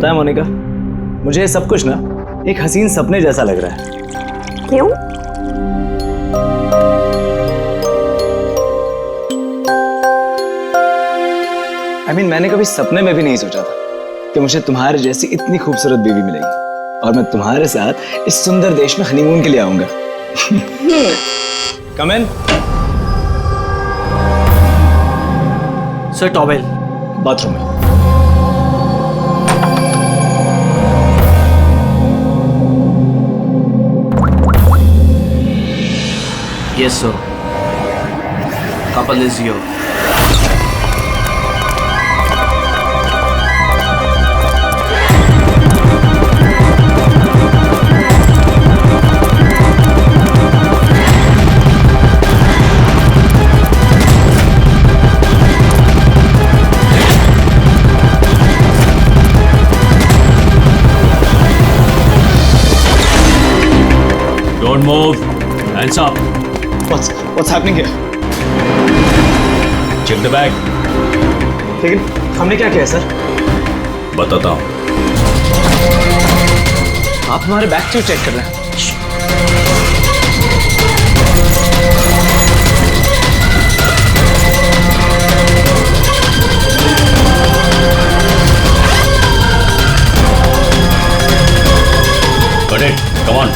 पता है मोनिका, मुझे ये सब कुछ ना एक हसीन सपने जैसा लग रहा है। क्यों? मैंने कभी सपने में भी नहीं सोचा था कि मुझे तुम्हारे जैसी इतनी खूबसूरत बीवी मिलेगी और मैं तुम्हारे साथ इस सुंदर देश में हनीमून के लिए आऊंगा। कम इन। सर टॉवेल बाथरूम में। Yes sir, couple is your. Don't move. Hands up. What's happening here? Check the bag. लेकिन हमने क्या किया सर? बताता हूँ। आप हमारे बैग क्यों चेक कर रहे हैं? Got it. Come on.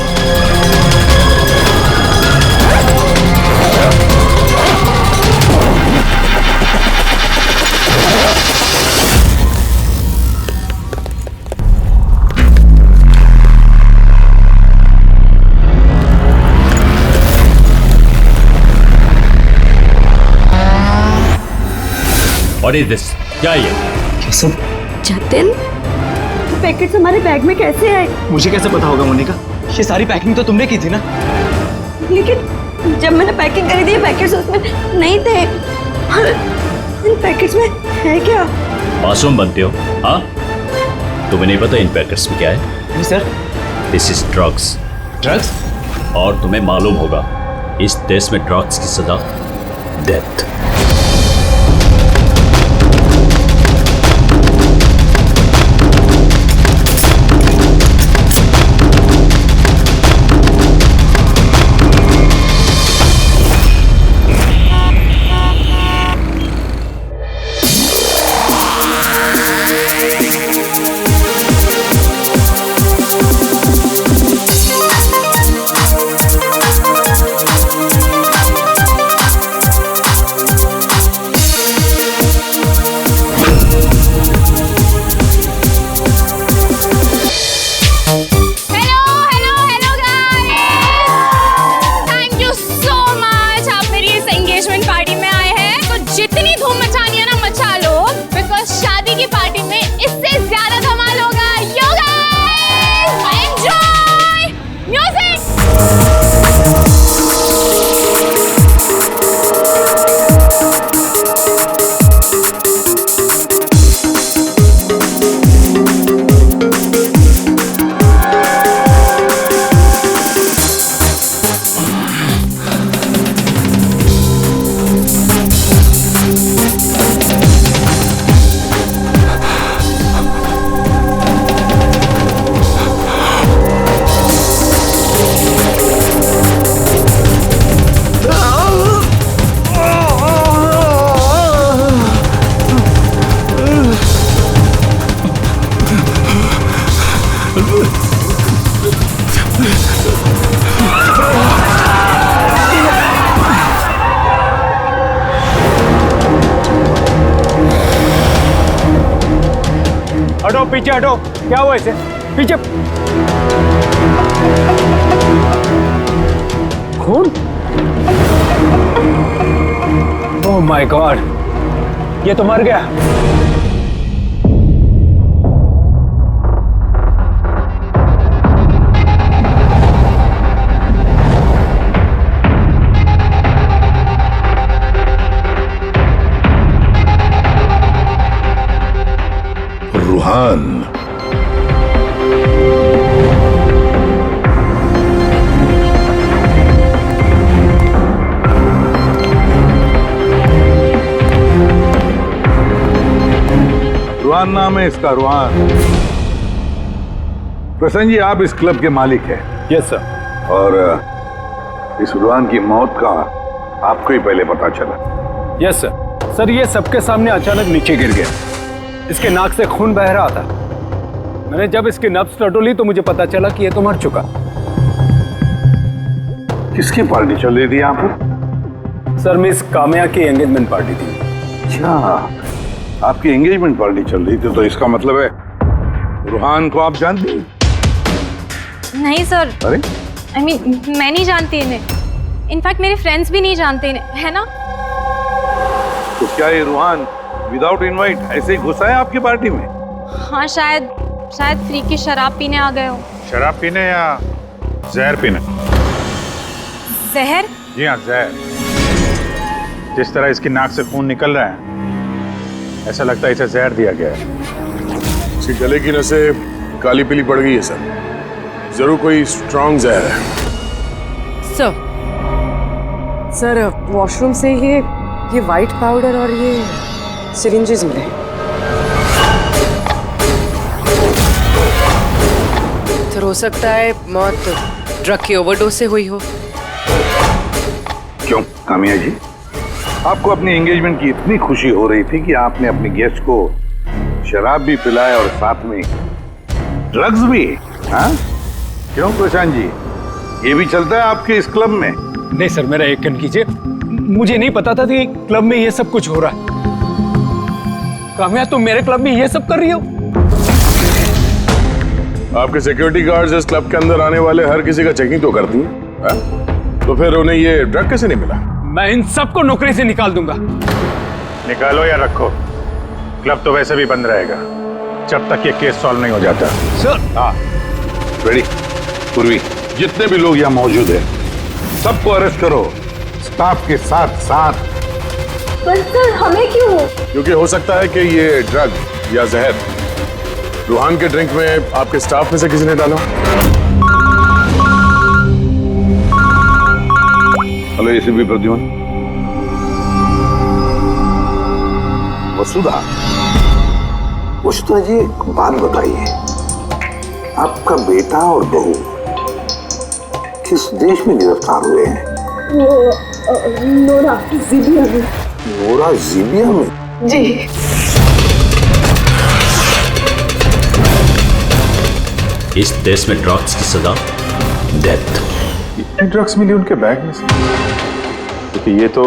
What is this? क्या ये? ये सब जतिन, पैकेट्स हमारे बैग में कैसे आए? मुझे कैसे पता होगा मोनिका? ये सारी पैकिंग तो तुमने की थी ना? लेकिन जब मैंने पैकिंग करी थी ये पैकेट्स उसमें नहीं थे। और इन पैकेट्स में है क्या? मासूम बनते हो, हाँ? तुम्हें नहीं पता इन पैकेट्स में क्या है? नहीं sir. This is drugs. Drugs? और तुम्हें मालूम होगा इस देश में ड्रग्स की सजा डेथ। हटो पीछे हटो। क्या हुआ इसे? पीछे। खून? ओह माय गॉड, ये तो मर गया। रूहान, रूहान नाम है इसका, रूहान। प्रसन्न जी, आप इस क्लब के मालिक हैं। Yes sir. और इस रुहान की मौत का आपको ही पहले पता चला? Yes sir. सर ये सबके सामने अचानक नीचे गिर गया। इसके नाक से खून बह रहा था। मैंने जब इसकी नब्ज टटोली तो मुझे पता चला कि ये तो मर चुका। किसकी पार्टी चल रही थी यहाँ पर? सर मिस काम्या की एंगेजमेंट पार्टी थी। अच्छा, आपकी एंगेजमेंट पार्टी चल रही थी, तो इसका मतलब है रुहान को आप जानती हैं? नहीं सर। अरे I mean, मैं नहीं जानती इन्हें। इनफैक्ट मेरे फ्रेंड्स भी नहीं जानते इन्हें, है ना? तो क्या ये रुहान विदाउट इनवाइट ऐसे ही घुसा है आपकी पार्टी में? हाँ शायद फ्री की शराब पीने आ गए हो। शराब पीने या जहर पीने? जहर? जी हाँ, जहर। जिस तरह इसकी नाक से खून निकल रहा है, ऐसा लगता है इसे जहर दिया गया है। इसके गले की नसें काली पीली पड़ गई है सर। जरूर कोई स्ट्रॉन्ग जहर है। सर वॉशरूम से ये वाइट पाउडर और ये सिरिंजेस मिले। सर हो सकता है मौत ड्रग की ओवरडोज से हुई हो। क्यों कामिया जी, आपको अपनी एंगेजमेंट की इतनी खुशी हो रही थी कि आपने अपने गेस्ट को शराब भी पिलाया और साथ में ड्रग्स भी? हाँ क्यों प्रशांत जी, ये भी चलता है आपके इस क्लब में? नहीं सर, मेरा यकीन कीजिए, मुझे नहीं पता था कि क्लब में ये सब कुछ हो रहा है। काम्या तुम मेरे क्लब में ये सब कर रही हो? आपके सिक्योरिटी गार्ड्स इस क्लब के अंदर आने वाले हर किसी का चेकिंग तो करती हैं। तो फिर उन्हें ये ड्रग कैसे नहीं मिला? मैं इन सबको नौकरी से निकाल दूंगा। निकालो या रखो, क्लब तो वैसे भी बंद रहेगा जब तक ये केस सॉल्व नहीं हो जाता। सर। हाँ रेडी। पूर्वी, जितने भी लोग यहाँ मौजूद हैं सबको अरेस्ट करो, स्टाफ के साथ साथ। पर सर हमें क्यों? क्योंकि हो सकता है कि ये ड्रग या जहर रुहान के ड्रिंक में आपके स्टाफ में से किसी ने डाला। Hello ACP Pradyuman. वसुधा, वसुधा जी बात बताइए, आपका बेटा और बहू किस देश में गिरफ्तार हुए हैं? वो नोरा जीबिया में। नोरा जीबिया में? जी। इस देश में ड्रग्स की सजा डेथ। इतने ड्रग्स मिली उनके बैग में से? क्योंकि ये तो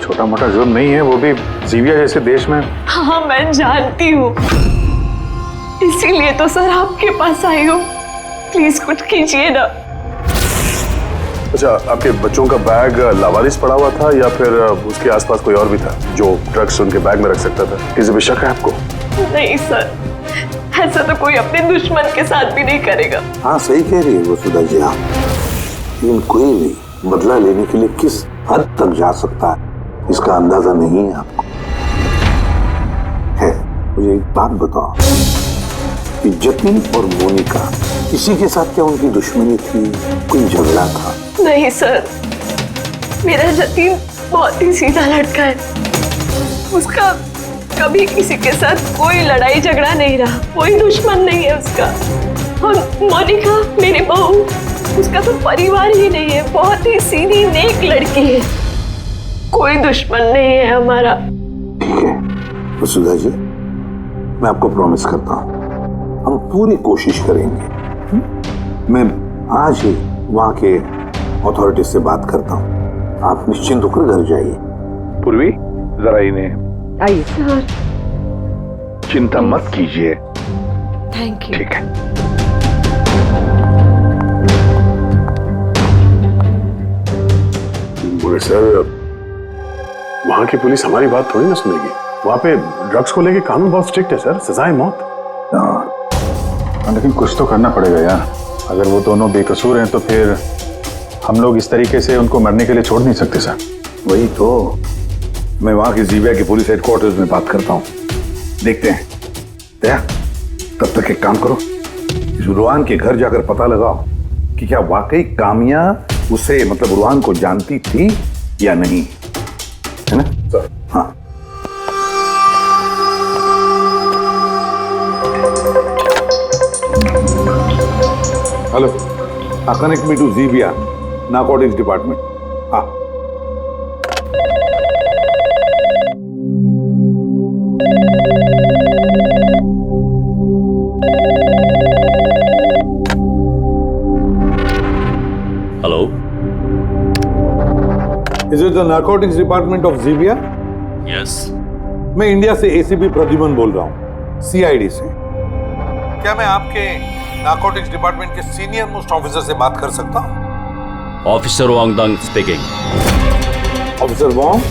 छोटा मोटा जुर्म नहीं है, वो भी जीबिया जैसे देश में। हाँ मैं जानती हूँ, इसीलिए तो सर आपके पास आई हूँ। प्लीज कुछ कीजिए ना। अच्छा, आपके बच्चों का बैग लावारिस पड़ा हुआ था या फिर उसके आसपास कोई और भी था जो ड्रग्स उनके बैग में रख सकता था? किसी भी शक है आपको? नहीं सर, ऐसा तो कोई अपने दुश्मन के साथ भी नहीं करेगा। हाँ सही कह रही है वसुधा जी आप, लेकिन कोई भी बदला लेने के लिए किस हद तक जा सकता है इसका अंदाजा नहीं है आपको। है, मुझे एक बात बताओ कि जतिन और मोनिका, किसी के साथ क्या उनकी दुश्मनी थी, कोई झगड़ा था? नहीं सर, मेरा जतिन बहुत ही सीधा लड़का है। उसका कभी किसी के साथ कोई लड़ाई झगड़ा नहीं रहा, कोई दुश्मन नहीं है उसका। और मोनिका मेरी बहू, उसका तो परिवार ही नहीं है, बहुत ही सीधी नेक लड़की है, कोई दुश्मन नहीं है हमारा। ठीक है वसुधा जी, मैं आपको प्रॉमिस करता हूँ हम पूरी कोशिश करेंगे। मैं आज ही वहाँ के अथॉरिटी से बात करता हूँ, आप निश्चिंत होकर घर जाइए। पूर्वी जरा इन्हें आइए सर। चिंता मत कीजिए। Thank you. ठीक है। बोले सर, वहां की पुलिस हमारी बात थोड़ी ना सुनेगी। वहां पे ड्रग्स को लेके कानून बहुत स्ट्रिक्ट है सर, सजा है मौत। लेकिन कुछ तो करना पड़ेगा यार। अगर वो दोनों बेकसूर हैं तो फिर हम लोग इस तरीके से उनको मरने के लिए छोड़ नहीं सकते सर। वही तो, मैं वहां के जीबिया के पुलिस हेडक्वार्टर्स में बात करता हूँ, देखते हैं। दया, तब तक एक काम करो, इस रुहान के घर जाकर पता लगाओ कि क्या वाकई कामिया उसे मतलब रुहान को जानती थी या नहीं, है ना सर? हाँ। Hello, connect me to Jibia narcotics department. हाँ, hello, is it the narcotics department of Jibia? Yes. मैं इंडिया से एसीपी प्रद्युमन बोल रहा हूँ, सीआईडी से। क्या मैं आपके नारकोटिक्स डिपार्टमेंट के सीनियर मोस्ट ऑफिसर से बात कर सकता हूँ? Officer Wangdang speaking. Officer Wong,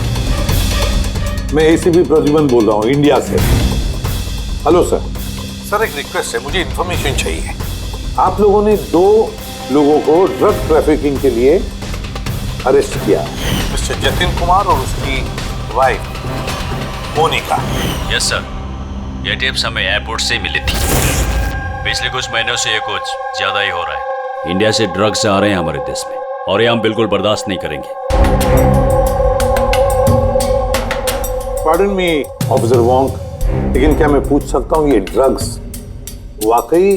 मैं एसीपी प्रद्युमन बोल रहा हूँ इंडिया से। Hello sir. सर, एक रिक्वेस्ट है, मुझे इंफॉर्मेशन चाहिए। आप लोगों ने 2 लोगों को ड्रग ट्रैफिकिंग के लिए अरेस्ट किया, मिस्टर जतिन कुमार और उसकी वाइफ मोनिका। यस सर, ये टिप्स हमें एयरपोर्ट से मिली थी। पिछले कुछ महीनों से ये कुछ ज्यादा ही हो रहा है। इंडिया से ड्रग्स आ रहे हैं हमारे देश में और ये हम बिल्कुल बर्दाश्त नहीं करेंगे। पार्डन मी ऑफिसर वॉन्ग, लेकिन क्या मैं पूछ सकता हूँ ये ड्रग्स वाकई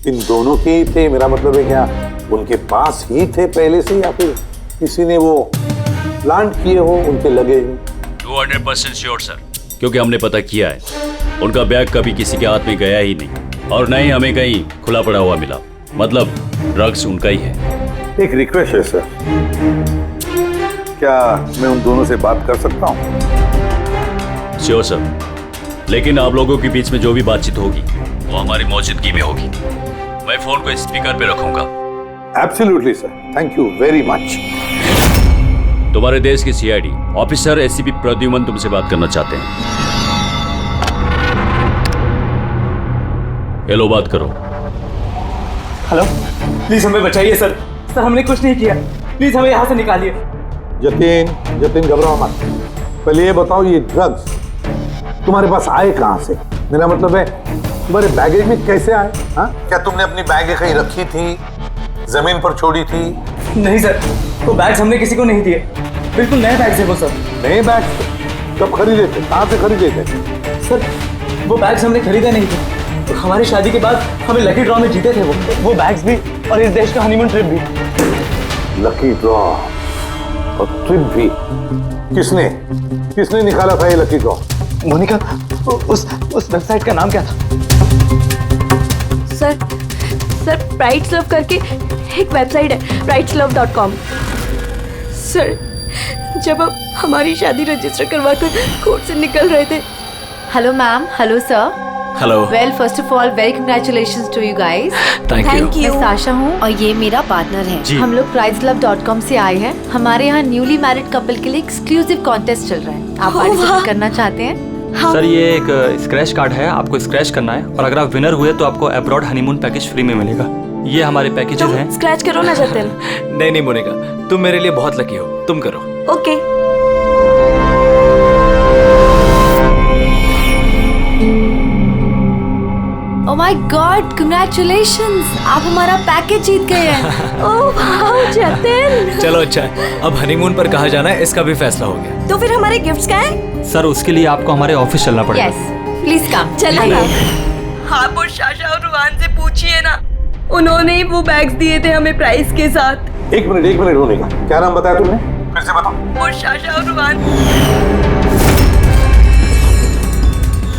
इन दोनों के ही थे? मेरा मतलब है क्या उनके पास ही थे पहले से, या फिर किसी ने वो प्लांट किए हो उनके लगेज में? 200% श्योर सर, क्योंकि हमने पता किया है उनका बैग कभी किसी के हाथ में गया ही नहीं और न ही हमें कहीं खुला पड़ा हुआ मिला। मतलब ड्रग्स उनका ही है। एक रिक्वेस्ट है सर, क्या मैं उन दोनों से बात कर सकता हूँ? श्योर सर, लेकिन आप लोगों के बीच में जो भी बातचीत होगी वो हमारी मौजूदगी में होगी। मैं फोन को स्पीकर पे रखूंगा। Absolutely sir, thank you very much. तुम्हारे देश की सीआईडी ऑफिसर एसीपी प्रद्युमन तुमसे बात करना चाहते हैं। हेलो, बात करो। हेलो, प्लीज हमें बचाइए सर। सर, हमने कुछ नहीं किया, प्लीज हमें यहाँ से निकालिए। जतिन घबराओ मत। पहले ये बताओ, ये ड्रग्स तुम्हारे पास आए कहाँ से? मेरा मतलब है तुम्हारे बैगेज में कैसे आए? हाँ, क्या तुमने अपनी बैग कहीं रखी थी, जमीन पर छोड़ी थी? नहीं सर, वो बैग्स हमने किसी को नहीं दिए। बिल्कुल नए बैग्स है वो सर। नए बैग कब खरीदे थे? कहाँ से खरीदे थे? सर, वो बैग्स हमने खरीदे नहीं थे। तो हमारी शादी के बाद हमें लकी ड्रॉ में जीते थे वो बैग्स भी, और इस देश का हनीमून ट्रिप भी। लकी ड्रॉ और ट्रिप भी? किसने निकाला था ये लकी ड्रॉ? मोनिका, उस वेबसाइट का नाम क्या था? सर प्राइड्स लव करके एक वेबसाइट है, prideslove.com। सर, जब हम हमारी शादी रजिस्टर करवा कर कोर्ट से निकल रहे थे। Hello ma'am, hello sir. Hello. Well, first of all very congratulations to you guys. Thank you. मैं साशा हूँ और ये मेरा पार्टनर है। हम लोग prideslove.com से आए हैं। हमारे यहाँ न्यूली मैरिड कपल के लिए एक्सक्लूसिव कॉन्टेस्ट चल रहा है। आप पार्टिसिपेट करना चाहते हैं? सर, ये एक स्क्रैच कार्ड है, आपको स्क्रैच करना है और अगर आप विनर हुए तो आपको अब्रॉड हनीमून पैकेज फ्री में मिलेगा। ये हमारे पैकेजेस हैं। स्क्रैच करो ना जतिन। नहीं मोनिका, तुम मेरे लिए बहुत लकी हो, तुम करो। Okay. Oh my God, congratulations, आप हमारा पैकेज जीत गए हैं। Oh wow Jatin. चलो अच्छा है, अब हनीमून पर कहाँ जाना है इसका भी फैसला हो गया। तो फिर हमारे गिफ्ट्स क्या हैं? सर, उसके लिए आपको हमारे ऑफिस चलना पड़ेगा। Yes, please come. चलिए। आप और शाशा और रुहान से पूछिए ना, उन्होंने ही वो बैग्स दिए थे हमें प्राइस के साथ। एक मिनट होने का, क्या नाम बताया तुमने? फिर से बताओ। वो शाशा और रुहान।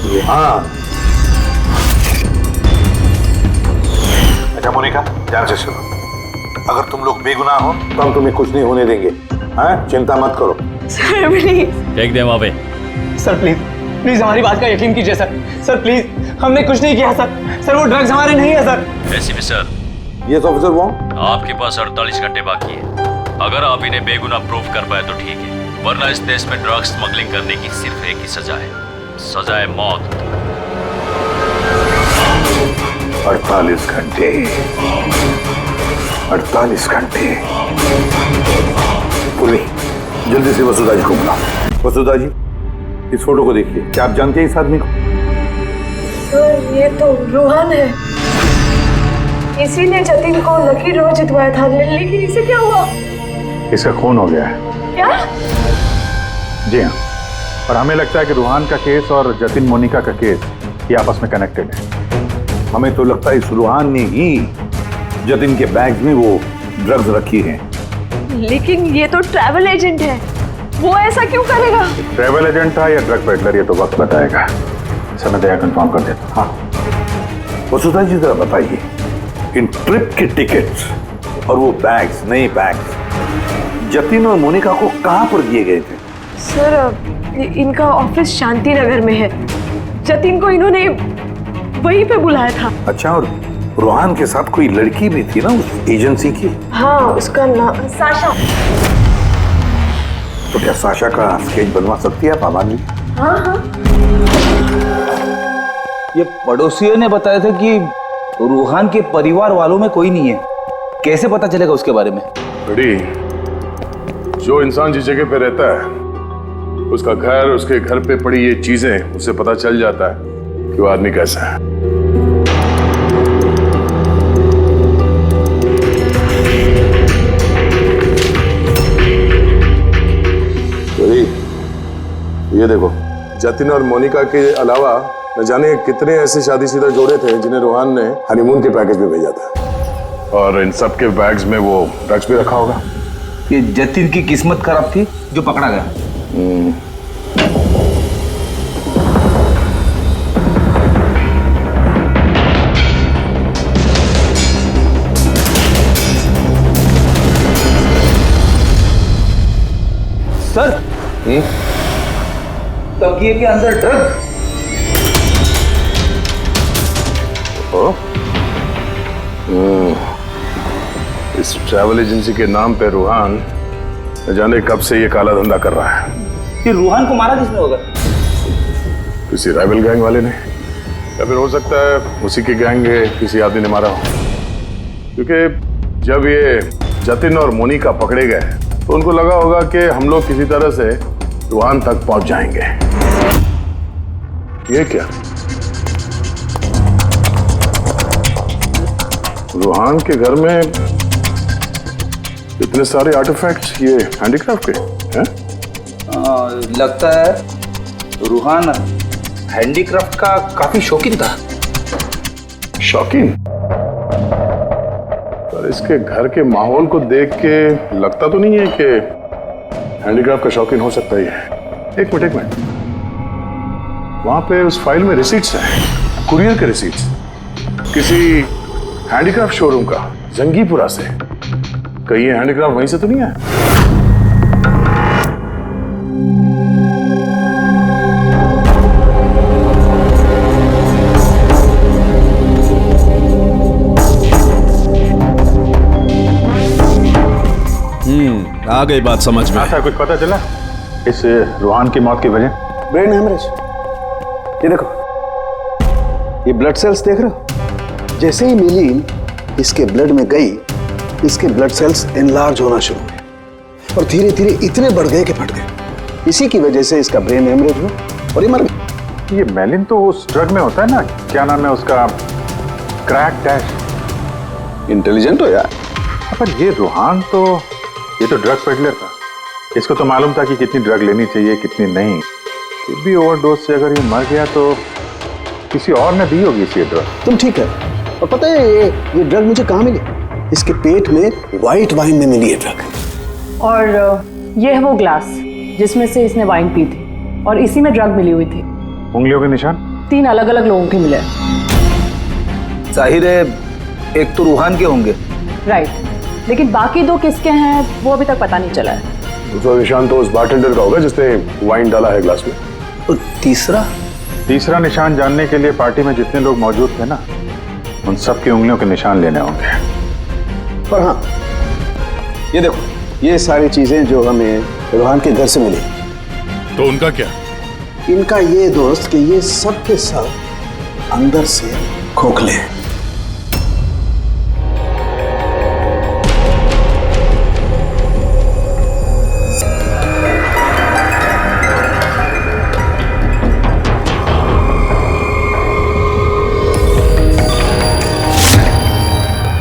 रुहान। अच्छा मोनिका, ध्यान से सुनो। अगर तुम लोग बेगुनाह हो तो हम तुम्हें कुछ नहीं होने देंगे। हाँ, चिंता मत करो। Sir please. फेंक दे वहाँ पे। सर प्लीज हमारी बात का यकीन कीजिए सर प्लीज, हमने कुछ नहीं किया सर। वो ड्रग्स हमारे नहीं है sir. ACP sir. Yes officer Wong. आपके पास 48 घंटे बाकी है। अगर आप इन्हें बेगुनाह प्रूव कर पाए तो ठीक है, वरना इस देश में ड्रग्स स्मगलिंग करने की सिर्फ एक ही सजा है, सजा है मौत। 48 घंटे। 48 घंटे। पूरी जल्दी से वसुधा जी को बुलाओ। वसुधा जी, इस फोटो को देखिए। क्या आप जानते हैं इस आदमी को? सर, ये तो रुहान है। इसी ने जतिन को लकी ड्रॉ जितवाया था, लेकिन इसे क्या हुआ? इसका खून हो गया है। क्या? जी हाँ, और हमें लगता है कि रुहान का केस और जतिन मोनिका का केस ये आपस में कनेक्टेड है। हमें तो लगता है इस रुहान ने ही जतिन के बैग में वो ड्रग्स रखी हैं। लेकिन ये तो ट्रैवल एजेंट है, वो ऐसा क्यों करेगा? ट्रैवल एजेंट था या ड्रग पेडलर, ये तो वक्त बताएगा। समय दया कंफर्म कर देता। हाँ, वसुधा जी जरा बताइए, इन ट्रिप के टिकट्स और वो बैग्स, नए बैग्स जतिन और मोनिका को कहां पर दिए गए थे? सर, इनका ऑफिस शांति नगर में है। जतिन को इन्होंने वहीं पे बुलाया था। अच्छा, और रोहान के साथ कोई लड़की भी थी ना उस एजेंसी की? हाँ, उसका नाम साशा। तो क्या साशा का स्केच बनवा सकती है आप आबाद जी? हाँ हाँ। ये पड़ोसियों ने बताया था कि रूहान के परिवार वालों में कोई नहीं है। कैसे पता चलेगा उसके बारे में? बड़ी, जो इंसान जिस जगह पे रहता है उसका घर, उसके घर पे पड़ी ये चीजें, उससे पता चल जाता है कि वो आदमी कैसा है। बड़ी, ये देखो, जतिन और मोनिका के अलावा न जाने कितने ऐसे शादीशुदा जोड़े थे जिन्हें रोहान ने हनीमून के पैकेज में भेजा था। और इन सब के बैग्स में वो ड्रग्स भी रखा होगा। ये जतिन की किस्मत खराब थी जो पकड़ा गया। सर, तकिए के अंदर ड्रग्स। इस ट्रैवल एजेंसी के नाम पे रूहान न जाने कब से ये काला धंधा कर रहा है। ये रूहान को मारा किसने होगा? किसी राइवल गैंग वाले ने, या फिर हो सकता है उसी की गैंग है, किसी आदमी ने मारा हो। क्योंकि जब ये जतिन और मोनिका पकड़े गए तो उनको लगा होगा कि हम लोग किसी तरह से रूहान तक पहुंच जाएंगे। ये क्या? रूहान के घर में इतने सारे आर्टिफैक्ट्स, ये हैंडीक्राफ्ट के हैं? लगता है रूहान हैंडीक्राफ्ट का काफी शौकीन था। शौकीन? पर इसके घर के माहौल को देख के लगता तो नहीं है कि हैंडीक्राफ्ट का शौकीन हो सकता ही है। एक मिनट, वहां पे उस फाइल में रिसीट्स हैं, कुरियर के रिसीट्स, किसी हैंडीक्राफ्ट शोरूम का, जंगीपुरा से। कहीं ये हैंडीक्राफ्ट वहीं से तो नहीं है? आ गई बात समझ में। ऐसा कुछ पता चला इस रूहान की मौत की वजह? Brain haemorrhage. ये देखो, ये ब्लड सेल्स देख रहे हो? जैसे ही मिलीन इसके ब्लड में गई, इसके ब्लड सेल्स एनलार्ज होना शुरू हुए और धीरे धीरे इतने बढ़ गए कि फट गए। इसी की वजह से इसका ब्रेन हेमरेज हुआ और ये मर गया। ये मेलिन तो उस ड्रग में होता है ना, क्या नाम है उसका, क्रैक डैश। इंटेलिजेंट हो यार। पर ये रूहान तो, ये तो ड्रग पेडलर था। इसको तो मालूम था कि कितनी ड्रग लेनी चाहिए, कितनी नहीं। फिर भी ओवरडोज से अगर ये मर गया तो किसी और ने दी होगी इसी ड्रग। तुम ठीक है। और पता है ये ड्रग मुझे कहाँ मिली? इसके पेट में व्हाइट वाइन में मिली है ड्रग। और ये है वो ग्लास जिसमें से इसने वाइन पी थी और इसी में ड्रग मिली हुई थी। उंगलियों के निशान 3 अलग अलग लोगों के मिले। जाहिर है एक तो रूहान के होंगे। राइट, लेकिन बाकी 2 किसके हैं वो अभी तक पता नहीं चला है। दूसरा निशान तो उस बारटेंडर का होगा जिसने वाइन डाला है ग्लास में। और तीसरा निशान जानने के लिए पार्टी में जितने लोग मौजूद थे ना, उन सब की उंगलियों के निशान लेने होंगे। पर हाँ, ये देखो, ये सारी चीजें जो हमें रूहान के घर से मिली, तो उनका क्या? इनका ये दोस्त कि ये सब के सब अंदर से खोखले हैं।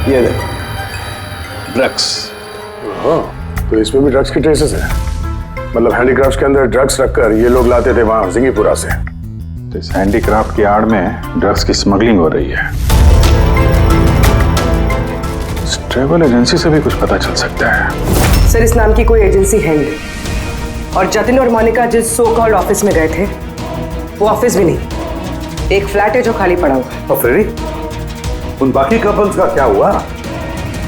ये देखो, ड्रग्स। हाँ, तो इसमें भी ड्रग्स के ट्रेसेस हैं। मतलब हैंडीक्राफ्ट के अंदर ड्रग्स रखकर ये लोग लाते थे वहां जिंगीपुरा से। तो इस हैंडीक्राफ्ट की आड़ में ड्रग्स की स्मगलिंग हो रही है। ट्रैवल एजेंसी से भी कुछ पता चल सकता है। सर इस नाम की कोई एजेंसी है ही नहीं। और जतिन और मोनिका जिस सो कॉल्ड ऑफिस में गए थे वो ऑफिस भी नहीं, एक फ्लैट है जो खाली पड़ा हुआ है। और फ्रेडी, उन बाकी कपल्स का क्या हुआ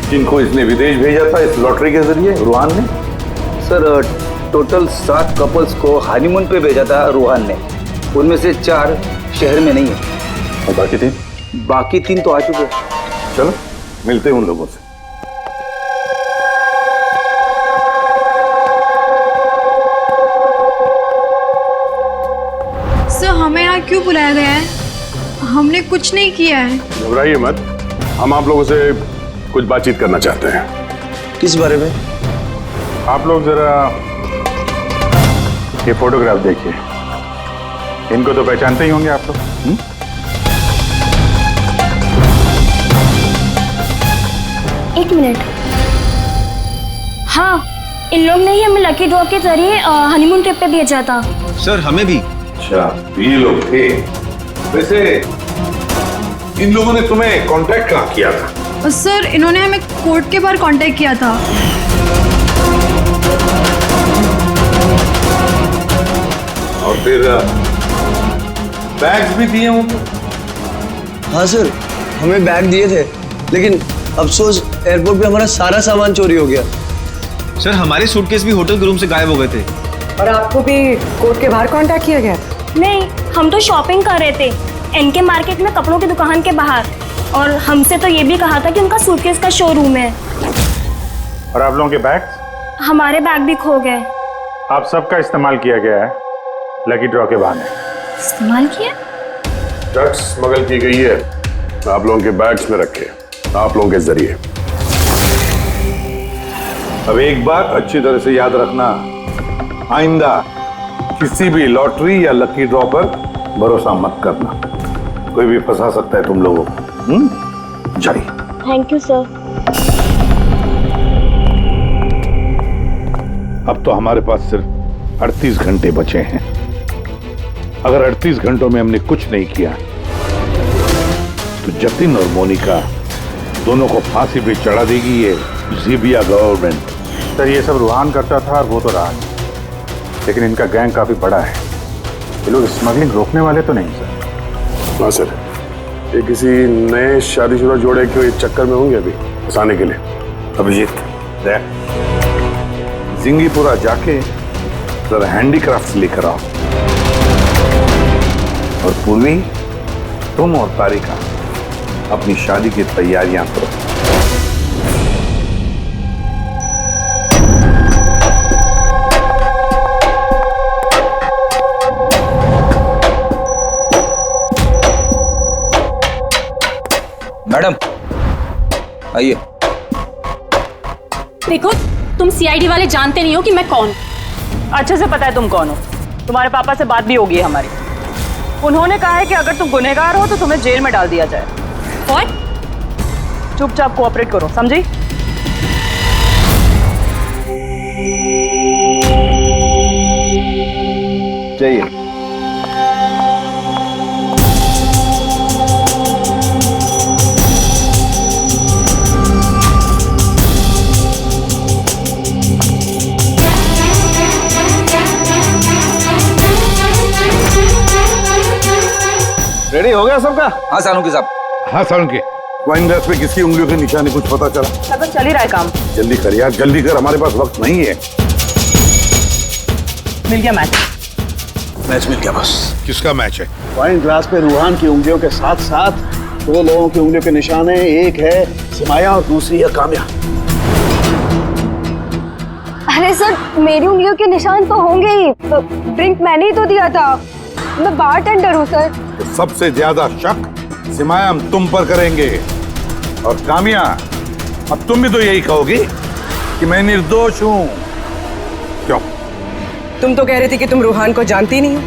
जिनको इसने विदेश भेजा था इस लॉटरी के जरिए रूहान ने? सर टोटल 7 कपल्स को हनीमून पे भेजा था रूहान ने, उनमें से 4 शहर में नहीं है। और बाकी 3? बाकी 3 तो आ चुके हैं। चलो मिलते हैं उन लोगों से। सर हमें यहाँ क्यों बुलाया गया है? हमने कुछ नहीं किया है। घबराइए मत, हम आप लोगों से कुछ बातचीत करना चाहते हैं। किस बारे में? आप लोग जरा ये फोटोग्राफ देखिए, इनको तो पहचानते ही होंगे आप लोग। एक मिनट, हाँ इन लोग ने ही हमें लकी ड्रॉ के जरिए हनीमून ट्रिप पे भेजा था। सर हमें भी। अच्छा ये लोग थे। वैसे इन लोगों ने तुम्हें कांटेक्ट कहाँ किया था? सर इन्होंने हमें कोर्ट के बाहर कांटेक्ट किया था। और फिर बैग्स भी दिए उनको? हाँ सर, हमें बैग दिए थे, लेकिन अफसोस एयरपोर्ट पे हमारा सारा सामान चोरी हो गया। सर हमारे सूटकेस भी होटल के रूम से गायब हो गए थे। और आपको भी कोर्ट के बाहर कांटेक्ट किया गया था? नहीं, हम तो शॉपिंग कर रहे थे एनके मार्केट में कपड़ों की दुकान के बाहर, और हमसे तो ये भी कहा था कि उनका सूटकेस का शोरूम है। और आप लोगों के बैग? हमारे बैग भी खो गए। आप सबका इस्तेमाल किया गया है लकी ड्रॉ के बहाने। इस्तेमाल किया? ड्रग्स स्मगल की गई है, आप लोगों के बैग्स में रखे, आप लोगों के जरिए। अब एक बात अच्छी तरह से याद रखना, आइंदा किसी भी लॉटरी या लकी ड्रॉ पर भरोसा मत करना, कोई भी फंसा सकता है तुम लोगों को। जाइए। Thank you sir. अब तो हमारे पास सिर्फ 38 घंटे बचे हैं। अगर 38 घंटों में हमने कुछ नहीं किया तो जतिन और मोनिका दोनों को फांसी पे चढ़ा देगी ये ज़ीबिया गवर्नमेंट। सर ये सब रूहान करता था और वो तो रहा, लेकिन इनका गैंग काफी बड़ा है। ये लोग स्मगलिंग रोकने वाले तो नहीं सर? हाँ सर, ये किसी नए शादीशुदा जोड़े के चक्कर में होंगे अभी फंसाने के लिए। अभिजीत जिंगीपुरा जाके जरा हैंडीक्राफ्ट लेकर आओ, और पूर्वी तुम और तारिका अपनी शादी की तैयारियां करो। मैडम आइए। देखो तुम सीआईडी वाले जानते नहीं हो कि मैं कौन। अच्छे से पता है तुम कौन हो, तुम्हारे पापा से बात भी होगी हमारी। उन्होंने कहा है कि अगर तुम गुनहगार हो तो तुम्हें जेल में डाल दिया जाए। और चुपचाप कोऑपरेट करो, समझी? जाइए। रेडी हो गया सबका? हाँ सालुंकी साहब। हाँ सालुंकी, वाइन ग्लास पे किसकी उंगलियों के निशान कुछ पता चला? सब चल ही रहा है काम। जल्दी कर यार, जल्दी कर, हमारे पास वक्त नहीं है। मिल गया मैच। मैच मिल गया बस। किसका मैच है? वाइन ग्लास पे रूहान की उंगलियों के साथ साथ 2 लोगों की उंगलियों के निशान हैं। एक है सिमाया और दूसरी है काम्या। अरे सर मेरी उंगलियों के निशान तो होंगे ही, ड्रिंक मैंने ही तो दिया था, मैं बारटेंडर हूँ सर। तो सबसे ज्यादा शक सिमाया तुम पर करेंगे, और कामिया अब तुम भी तो यही कहोगी कि मैं निर्दोष हूं। क्यों? तुम तो कह रही थी कि तुम रूहान को जानती नहीं हो,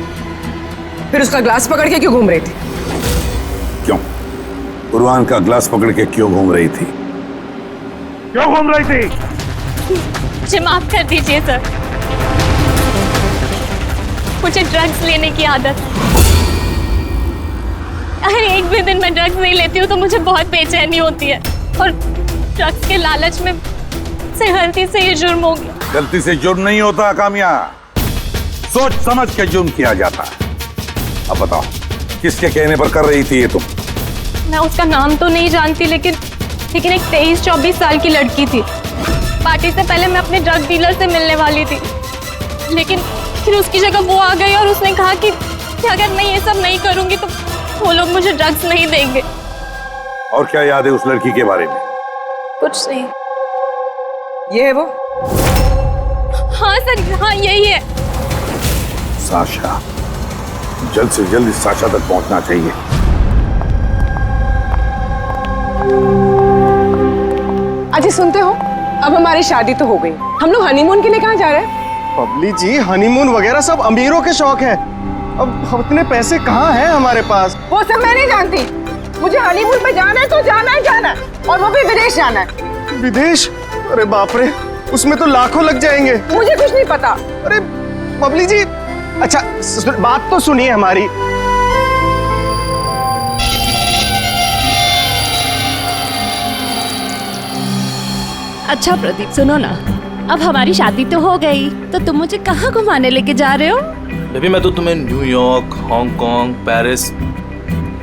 फिर उसका ग्लास पकड़ के क्यों घूम रही थी? क्यों? रूहान का ग्लास पकड़ के क्यों घूम रही थी? क्यों घूम रही थी? मुझे माफ कर दीजिए सर, मुझे ड्रग्स लेने की आदत। अगर एक भी दिन मैं ड्रग्स नहीं लेती हूँ तो मुझे बहुत बेचैनी होती है, और ड्रग्स के लालच में से गलती से ये जुर्म हो गया। गलती से जुर्म नहीं होता कामिया, सोच समझ के जुर्म किया जाता है। अब बताओ किसके कहने पर कर रही थी ये तुम? मैं उसका नाम तो नहीं जानती, लेकिन एक 23-24 साल की लड़की थी। पार्टी से पहले मैं अपने ड्रग डीलर से मिलने वाली थी, लेकिन फिर उसकी जगह वो आ गई और उसने कहा कि अगर मैं ये सब नहीं करूंगी तो वो लोग मुझे ड्रग्स नहीं देंगे। और क्या याद है उस लड़की के बारे में? कुछ नहीं। ये है वो? हाँ सर, हाँ यही है। साशा, जल्द से जल्द इस साशा तक पहुंचना चाहिए। अजय सुनते हो, अब हमारी शादी तो हो गई, हम लोग हनीमून के लिए कहाँ जा रहे हैं? बबली जी, हनीमून वगैरह सब अमीरों के शौक है। अब इतने पैसे कहाँ हैं हमारे पास? वो सब मैं नहीं जानती। मुझे हनीमून पे जाना है तो जाना है, जाना है, और वो भी विदेश जाना है। विदेश? अरे बाप रे, उसमें तो लाखों लग जाएंगे। मुझे कुछ नहीं पता। अरे बबली जी, अच्छा बात तो सुनिए हमारी। अच्छा प्रदीप, सुनो ना, अब हमारी शादी तो हो गई, तो तुम मुझे कहाँ घुमाने लेके जा रहे हो? बेबी, मैं तो तुम्हें न्यूयॉर्क, हांगकांग, पेरिस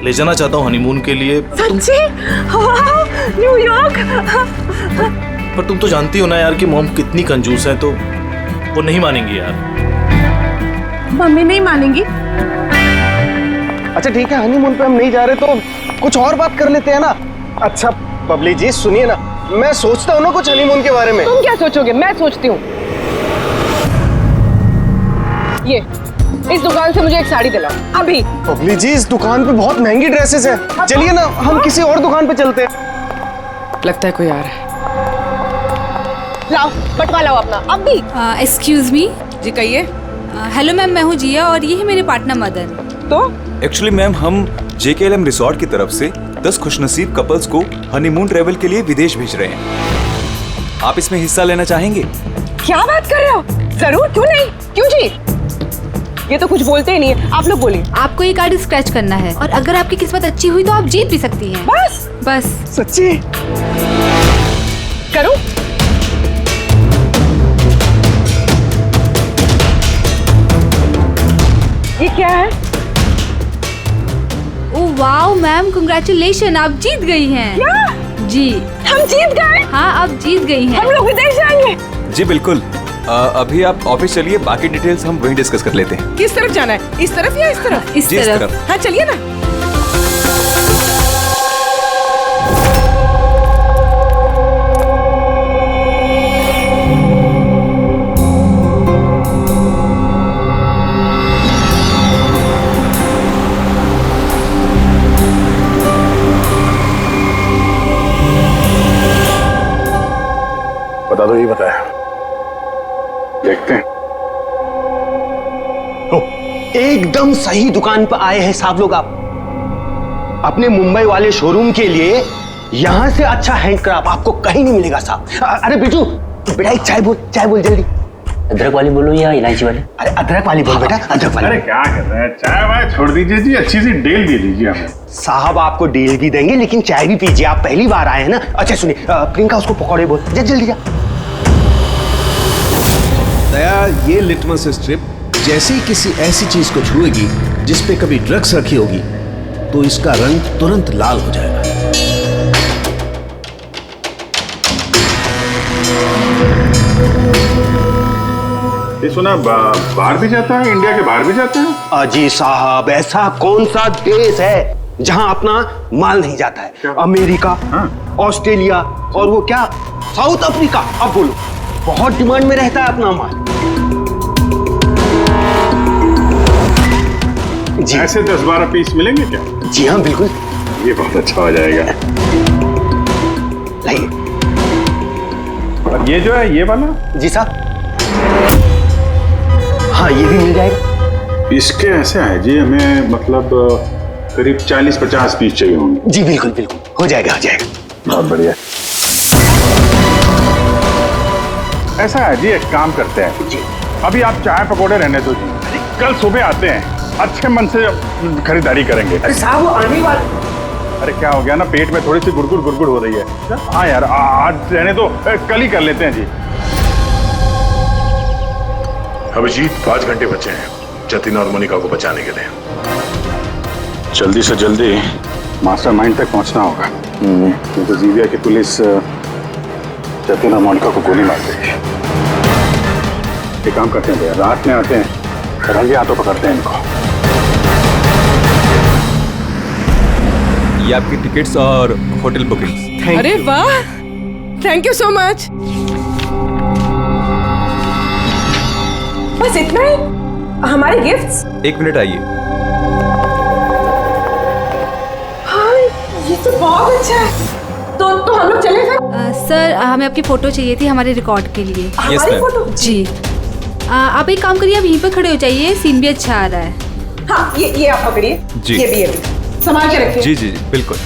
ले जाना चाहता हूँ हनीमून के लिए। सच्ची? वाह, न्यूयॉर्क! पर तुम तो जानती हो ना यार कि मॉम कितनी कंजूस है, तो वो नहीं मानेंगी यार। मम्मी नहीं मानेंगी? अच्छा ठीक है, हनीमून पे हम नहीं जा रहे तो कुछ और बात कर लेते हैं ना। अच्छा बबली जी सुनिए ना, मैं सोचता हूँ ना कुछ हनीमून के बारे में। तुम क्या सोचोगे? मैं सोचती हूँ। ये इस दुकान से मुझे एक साड़ी दिलाओ अभी। बबली जी, इस दुकान पे बहुत महंगी ड्रेसेस हैं। चलिए ना, हम किसी और दुकान पे चलते हैं। लगता है कोई आ रहा है। लाओ, बटवा लाओ अपना अभी। एक्सक्यूज मी जी कहिए। हेलो मैम, मैं हूँ जिया और ये है मेरे पार्टनर मदन। तो एक्चुअली मैम, हम JKLM रिसोर्ट की तरफ से 10 खुशनसीब कपल्स को हनीमून ट्रेवल के लिए विदेश भेज रहे हैं। आप इसमें हिस्सा लेना चाहेंगे? क्या बात कर रहे हो? जरूर, क्यों नहीं, क्यों जी? ये तो कुछ बोलते ही नहीं है, आप लोग बोलिए। आपको ये कार्ड स्क्रैच करना है और अगर आपकी किस्मत अच्छी हुई तो आप जीत भी सकती हैं। बस सच्ची? करो। ये क्या है? ओह वाओ मैम, कांग्रेचुलेशन, आप जीत गई हैं। क्या? जी, हम जीत गए? हाँ, आप जीत गई हैं। हम लोग विदेश जाएंगे? जी बिल्कुल। अभी आप ऑफिस चलिए, बाकी डिटेल्स हम वहीं डिस्कस कर लेते हैं। किस तरफ जाना है? इस तरफ या इस तरफ? इस तरफ। हाँ चलिए ना। बता दो, ये बताया, देखते हैं। एकदम सही दुकान पर आए हैं साहब लोग। आप अपने मुंबई वाले शोरूम के लिए यहाँ से अच्छा हैंडक्राफ्ट आपको कहीं नहीं मिलेगा साहब। अरे बिटू, बेटा एक चाय बोल जल्दी। अदरक वाली बोलो या इलायची वाली? अरे अदरक वाली बोल बेटा, अदरक वाली। अरे क्या कर रहे हैं, चाय वाय छोड़ दीजिए जी, अच्छी सी डील दे दीजिए हमें। साहब आपको डील भी देंगे, लेकिन चाय भी पीजिए, आप पहली बार आए हैं ना। अच्छा सुनिए, प्रियंका उसको पकौड़े बोल, जल्दी जा। दया, ये लिटमस स्ट्रिप जैसे ही किसी ऐसी चीज को छुएगी जिस पे कभी ड्रग्स रखी होगी तो इसका रंग तुरंत लाल हो जाएगा। ये सुना बाहर भी जाता है, इंडिया के बाहर भी जाता है? अजी साहब, ऐसा कौन सा देश है जहां अपना माल नहीं जाता है? क्या? अमेरिका, ऑस्ट्रेलिया और वो क्या, साउथ अफ्रीका। अब बोलो, बहुत डिमांड में रहता है अपना माल। जी ऐसे 10-12 पीस मिलेंगे क्या? जी हाँ बिल्कुल। ये बहुत अच्छा हो जाएगा। लाइए। और ये जो है, ये वाला? जी साहब। हाँ ये भी मिल जाएगा। इसके ऐसे है जी, हमें मतलब करीब 40-50 पीस चाहिए होंगे। जी बिल्कुल बिल्कुल, हो जाएगा। बहुत बढ़िया। ऐसा है जी, एक काम करते हैं जी, अभी आप चाय पकौड़े रहने दो जी, कल सुबह आते हैं, अच्छे मन से खरीदारी करेंगे। अरे साहब वो आने वाले। अरे क्या हो गया ना, पेट में थोड़ी सी गुड़गुड़ हो रही है। हाँ यार, आज रहने दो, कल ही कर लेते हैं जी। अभिजीत 5 घंटे बचे हैं जतिन और मोनिका को बचाने के लिए। जल्दी से जल्दी मास्टरमाइंड तक पहुंचना होगा, नहीं तो जीविया की पुलिस जतिन और मोनिका को गोली मार देगी। एक काम करते हैं भैया, रात में आते हैं, रंगे हाथों पकड़ते हैं इनको। ये आपकी टिकट्स और होटल बुकिंग्स। अरे वाह, थैंक यू सो मच। बस इतना ही? हमारे गिफ्ट्स? 1 मिनट आइए। हाँ, ये तो बहुत अच्छा है। तो हम लोग चले फिर? सर हमें आपकी फोटो चाहिए थी हमारे रिकॉर्ड के लिए। हमारी फोटो? जी। आप एक काम करिए, आप यहीं पर खड़े हो जाइए, सीन भी अच्छा आ रहा है। हाँ, ये आप पकड़िए। जी। ये भी संभाल के रखिए। जी जी जी बिल्कुल।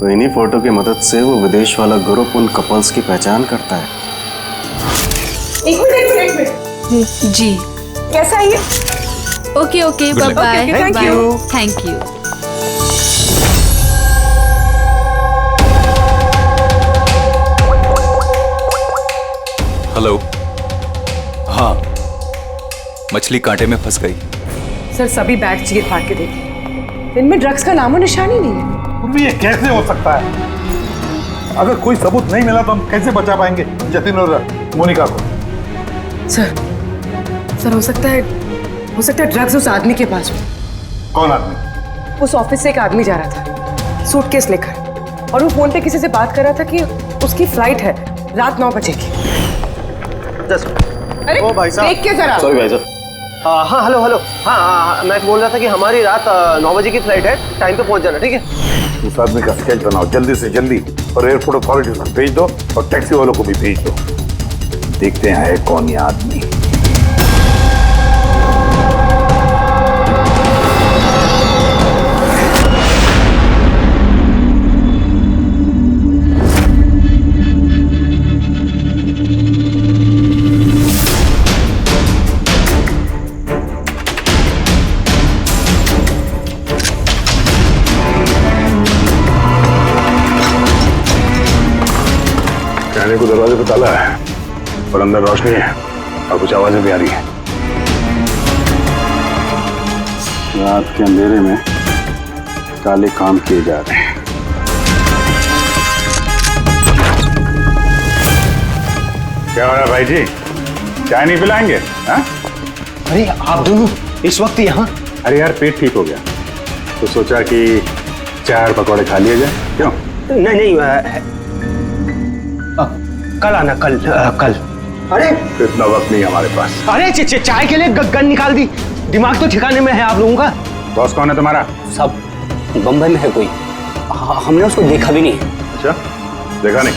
तो इन्हीं फोटो की मदद से वो विदेश वाला ग्रुप उन कपल्स की पहचान करता है। एक मिनट। जी। कैसा है ये? Okay okay, bye bye. Thank you. Thank you. Hello. हाँ, मछली कांटे में फंस गई। सर सभी बैग चीर फाड़ के देखिए, इनमें ड्रग्स का नामो निशान ही नहीं है। ये कैसे हो सकता है? अगर कोई सबूत नहीं मिला तो हम कैसे बचा पाएंगे जतिन और मोनिका को? सर हो सकता है ड्रग्स उस आदमी के पास हो। कौन आदमी? उस ऑफिस से एक आदमी जा रहा था सूटकेस लेकर, और वो फोन पे किसी से बात कर रहा था कि उसकी फ्लाइट है रात 9 बजे की। अरे ओ भाई साहब, देख के जरा। सॉरी भाई साहब। हाँ हेलो। हाँ, मैं बोल रहा था कि हमारी रात 9 बजे की फ्लाइट है, टाइम पे पहुंच जाना, ठीक है? उस आदमी का स्केच बनाओ जल्दी से जल्दी, और एयरपोर्ट अथॉरिटी को भेज दो, और टैक्सी वालों को भी भेज दो। देखते हैं है कौन ये आदमी। कहने को दरवाजे पे ताला है, और अंदर रोशनी है, और कुछ आवाजें भी आ रही है। रात के अंधेरे में काले काम किए जा रहे हैं। क्या हो रहा है भाई जी, चाय नहीं पिलाएंगे? हाँ? अरे आप दोनों इस वक्त यहाँ? अरे यार, पेट ठीक हो गया तो सोचा कि चाय और पकौड़े खा लिए जाए। क्यों? नहीं, कल आना, कल। अरे इतना वक्त नहीं हमारे पास। अरे चाय के लिए गन निकाल दी, दिमाग तो ठिकाने में है आप लोगों का। बॉस कौन है तुम्हारा? सब बम्बई में है कोई, हमने उसको देखा भी नहीं। अच्छा, देखा नहीं?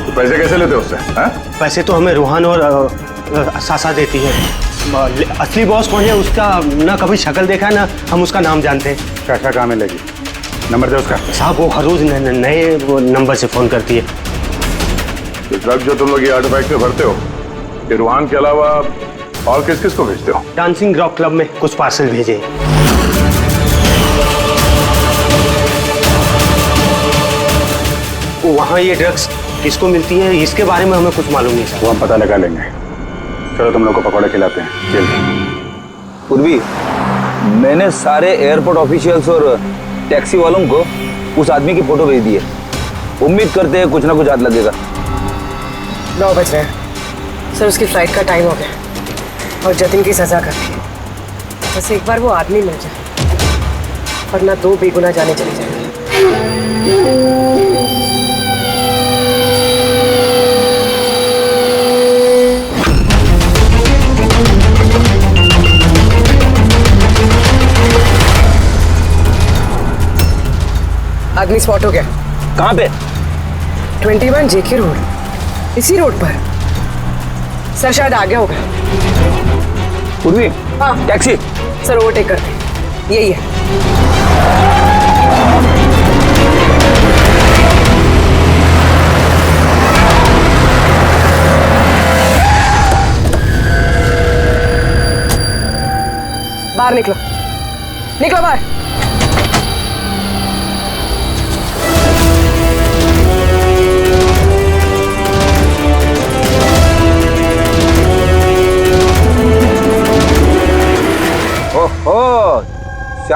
तो पैसे कैसे लेते हो उससे? पैसे तो हमें रूहान और सासा देती है। असली बॉस कौन है उसका ना कभी शक्ल देखा ना हम उसका नाम जानते हैं। क्या काम है? लगी नंबर दे उसका। साहब वो हर रोज नए नंबर से फोन करती है। तो ड्रग जो तुम लोग ये आर्टिफैक्ट में भरते हो, ये रूहान के अलावा और किस किस को भेजते हो? डांसिंग रॉक क्लब में कुछ पार्सल भेजे। वहाँ ये ड्रग्स किसको मिलती है इसके बारे में हमें कुछ मालूम नहीं। वो हम पता लगा लेंगे। चलो तुम लोग को पकौड़े खिलाते हैं। जल्दी। पूर्वी, मैंने सारे एयरपोर्ट ऑफिशियल्स और टैक्सी वालों को उस आदमी की फोटो भेज दी है। उम्मीद करते हैं कुछ ना कुछ हाथ लगेगा। 9 बज रहे हैं सर, उसकी फ्लाइट का टाइम हो गया और जतिन की सजा कर दी। बस एक बार वो आदमी मिल जाए, वरना 2 बेगुनाह जाने चले जाएंगे। आदमी स्पॉट हो गया। कहाँ पे? 21 जेके रोड, इसी रोड पर। सर शायद आ गया होगा। पूर्वी, हाँ टैक्सी। सर ओवरटेक करते, यही है। बाहर निकलो, निकलो बाहर।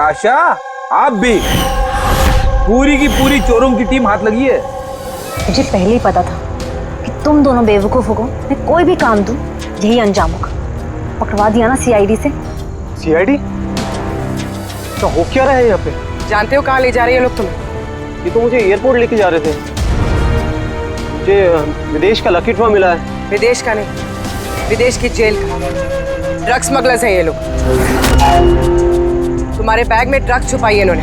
आशा, आप भी पूरी की पूरी चोरों की टीम हाथ लगी है। मुझे पहले ही पता था कि तुम दोनों बेवकूफों को मैं कोई भी काम दूं यही अंजाम होगा। पकड़वा दिया ना सीआईडी से। सीआईडी? तो हो क्या रहा है यहाँ पे? जानते हो कहाँ ले जा रहे हैं लोग तुम्हें? ये तो मुझे एयरपोर्ट लेके जा रहे थे। मुझे विदेश का लकी ड्रॉ मिला है। विदेश का नहीं, विदेश की जेल का। ड्रग स्मगलर्स हैं ये लोग। तुम्हारे बैग में ड्रग छुपाई है इन्होंने।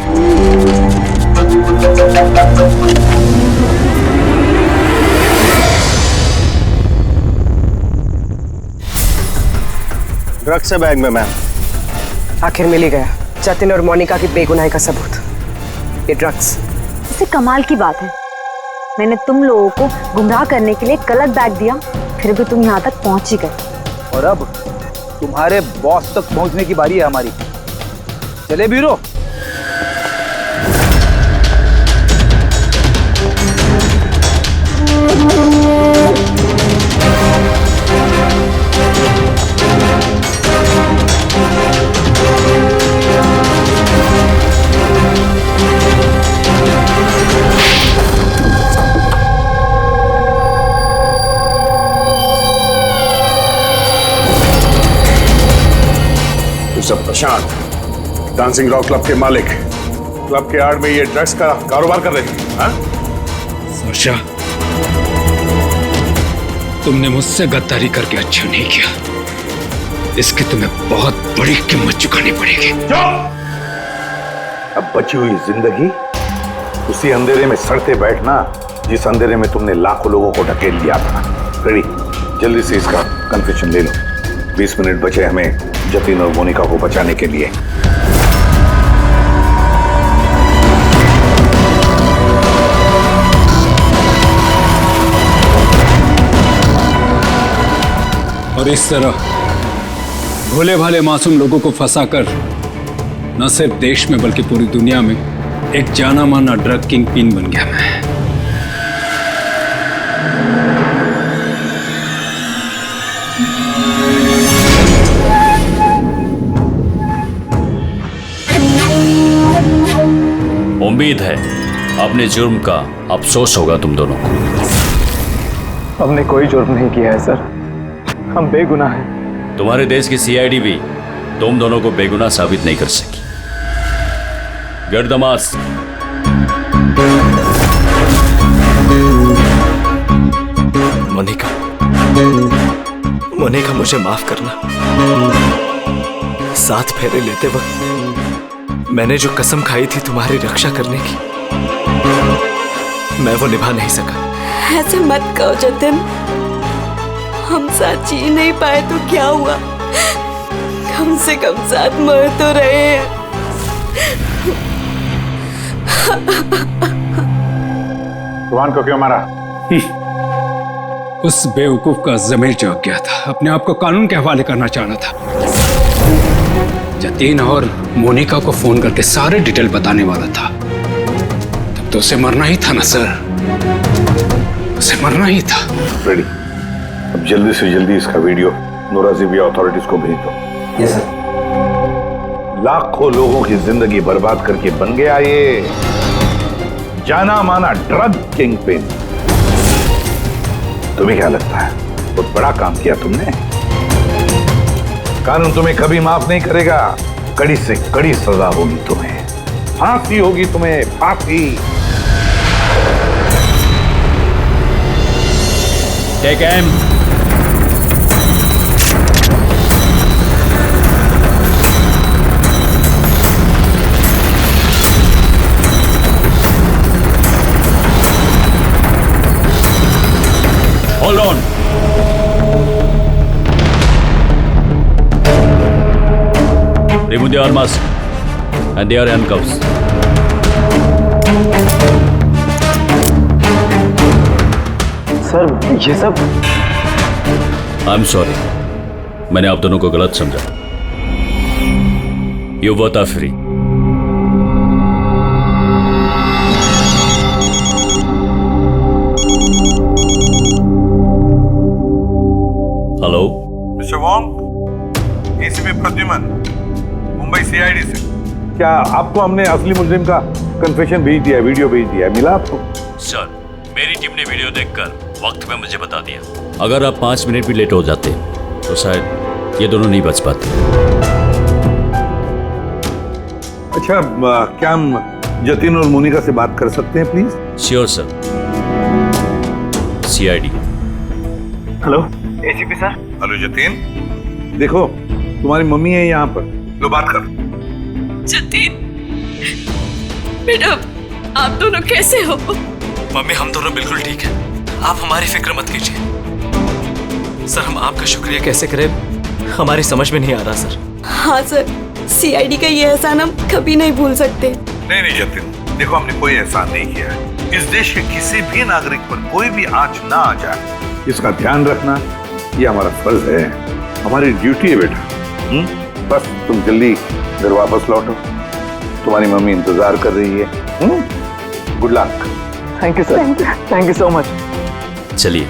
ड्रग्स है बैग में मैम। आखिर मिल ही गया जतिन और मोनिका की बेगुनाही का सबूत, ये ड्रग्स। इससे कमाल की बात है, मैंने तुम लोगों को गुमराह करने के लिए गलत बैग दिया, फिर भी तुम यहाँ तक पहुंच ही गए। और अब तुम्हारे बॉस तक पहुंचने की बारी है हमारी। चले ब्यूरो। सब प्रशांत, डांसिंग रॉक क्लब के मालिक, क्लब के आड़ में ये ड्रग्स का कारोबार कर रहे हैं, हाँ? वर्षा, तुमने मुझसे गद्दारी करके अच्छा नहीं किया। इसकी तुम्हें बहुत बड़ी कीमत चुकानी पड़ेगी। अब बची हुई जिंदगी उसी अंधेरे में सड़ते बैठना जिस अंधेरे में तुमने लाखों लोगों को ढकेल दिया था। रेडी, जल्दी से इसका कन्फेशन ले लो। 20 मिनट बचे हमें जतिन और मोनिका को बचाने के लिए। और इस तरह भोले भाले मासूम लोगों को फंसाकर न सिर्फ देश में बल्कि पूरी दुनिया में एक जाना माना ड्रग किंग पिन बन गया मैं। उम्मीद है अपने जुर्म का अफसोस होगा तुम दोनों को। हमने कोई जुर्म नहीं किया है सर, हम बेगुनाह हैं। तुम्हारे देश की सीआईडी भी तुम दोनों को बेगुनाह साबित नहीं कर सकी। Get the mask. Monica, Monica मुझे माफ करना। 7 फेरे लेते वक्त मैंने जो कसम खाई थी तुम्हारी रक्षा करने की, मैं वो निभा नहीं सका। ऐसे मत कहो जतिन, हम साथ जी नहीं पाए तो क्या हुआ, कम से कम साथ मर तो रहे हैं। रुहान को क्यों मारा? उस बेवकूफ का ज़मीर जाग गया था, अपने आप को कानून के हवाले करना चाह रहा था। जतीन और मोनिका को फोन करके सारे डिटेल बताने वाला था। तब तो उसे मरना ही था ना सर, उसे मरना ही था। रेडी, अब जल्दी से जल्दी इसका वीडियो नोराजीबिया अथॉरिटीज को भेज दो। Yes sir. लाखों लोगों की जिंदगी बर्बाद करके बन गया ये जाना माना ड्रग किंग पिन। तुम्हें क्या लगता है बहुत बड़ा काम किया तुमने? कानून तुम्हें कभी माफ नहीं करेगा, कड़ी से कड़ी सजा होगी तुम्हें, फांसी होगी तुम्हें, फांसी। Take M. Hold on. Remove the arms and their handcuffs. Sir ये सब I'm sorry. मैंने आप दोनों को गलत समझा। You both are free. Mister Wong, ACP Pradyuman, Mumbai CID से। क्या आपको हमने असली मुजरिम का कन्फेशन भेज दिया, वीडियो भेज दिया, मिला आपको? सर, मेरी टीम ने वीडियो देखकर वक्त में मुझे बता दिया। अगर आप 5 मिनट भी लेट हो जाते तो शायद ये दोनों नहीं बच पाते। अच्छा, क्या हम जतिन और मोनिका से बात कर सकते हैं please? Sure sir. CID। Hello ACP sir. Hello Jatin, देखो तुम्हारी मम्मी है यहाँ पर, लो बात कर। जतिन बेटा, आप दोनों कैसे हो? मम्मी, हम दोनों बिल्कुल ठीक हैं। आप हमारी फिक्र मत कीजिए। सर, हम आपका शुक्रिया कैसे करें हमारी समझ में नहीं आ रहा सर। हाँ सर, CID का ये एहसान हम कभी नहीं भूल सकते। नहीं जतिन, देखो हमने कोई एहसान नहीं किया है। इस देश के किसी भी नागरिक पर कोई भी आंच ना आ जाए, इसका ध्यान रखना ये हमारा फर्ज है, हमारी ड्यूटी है बेटा। बस तुम जल्दी घर वापस लौटो, तुम्हारी मम्मी इंतजार कर रही है। Good luck. Thank you sir, thank you so much. चलिए।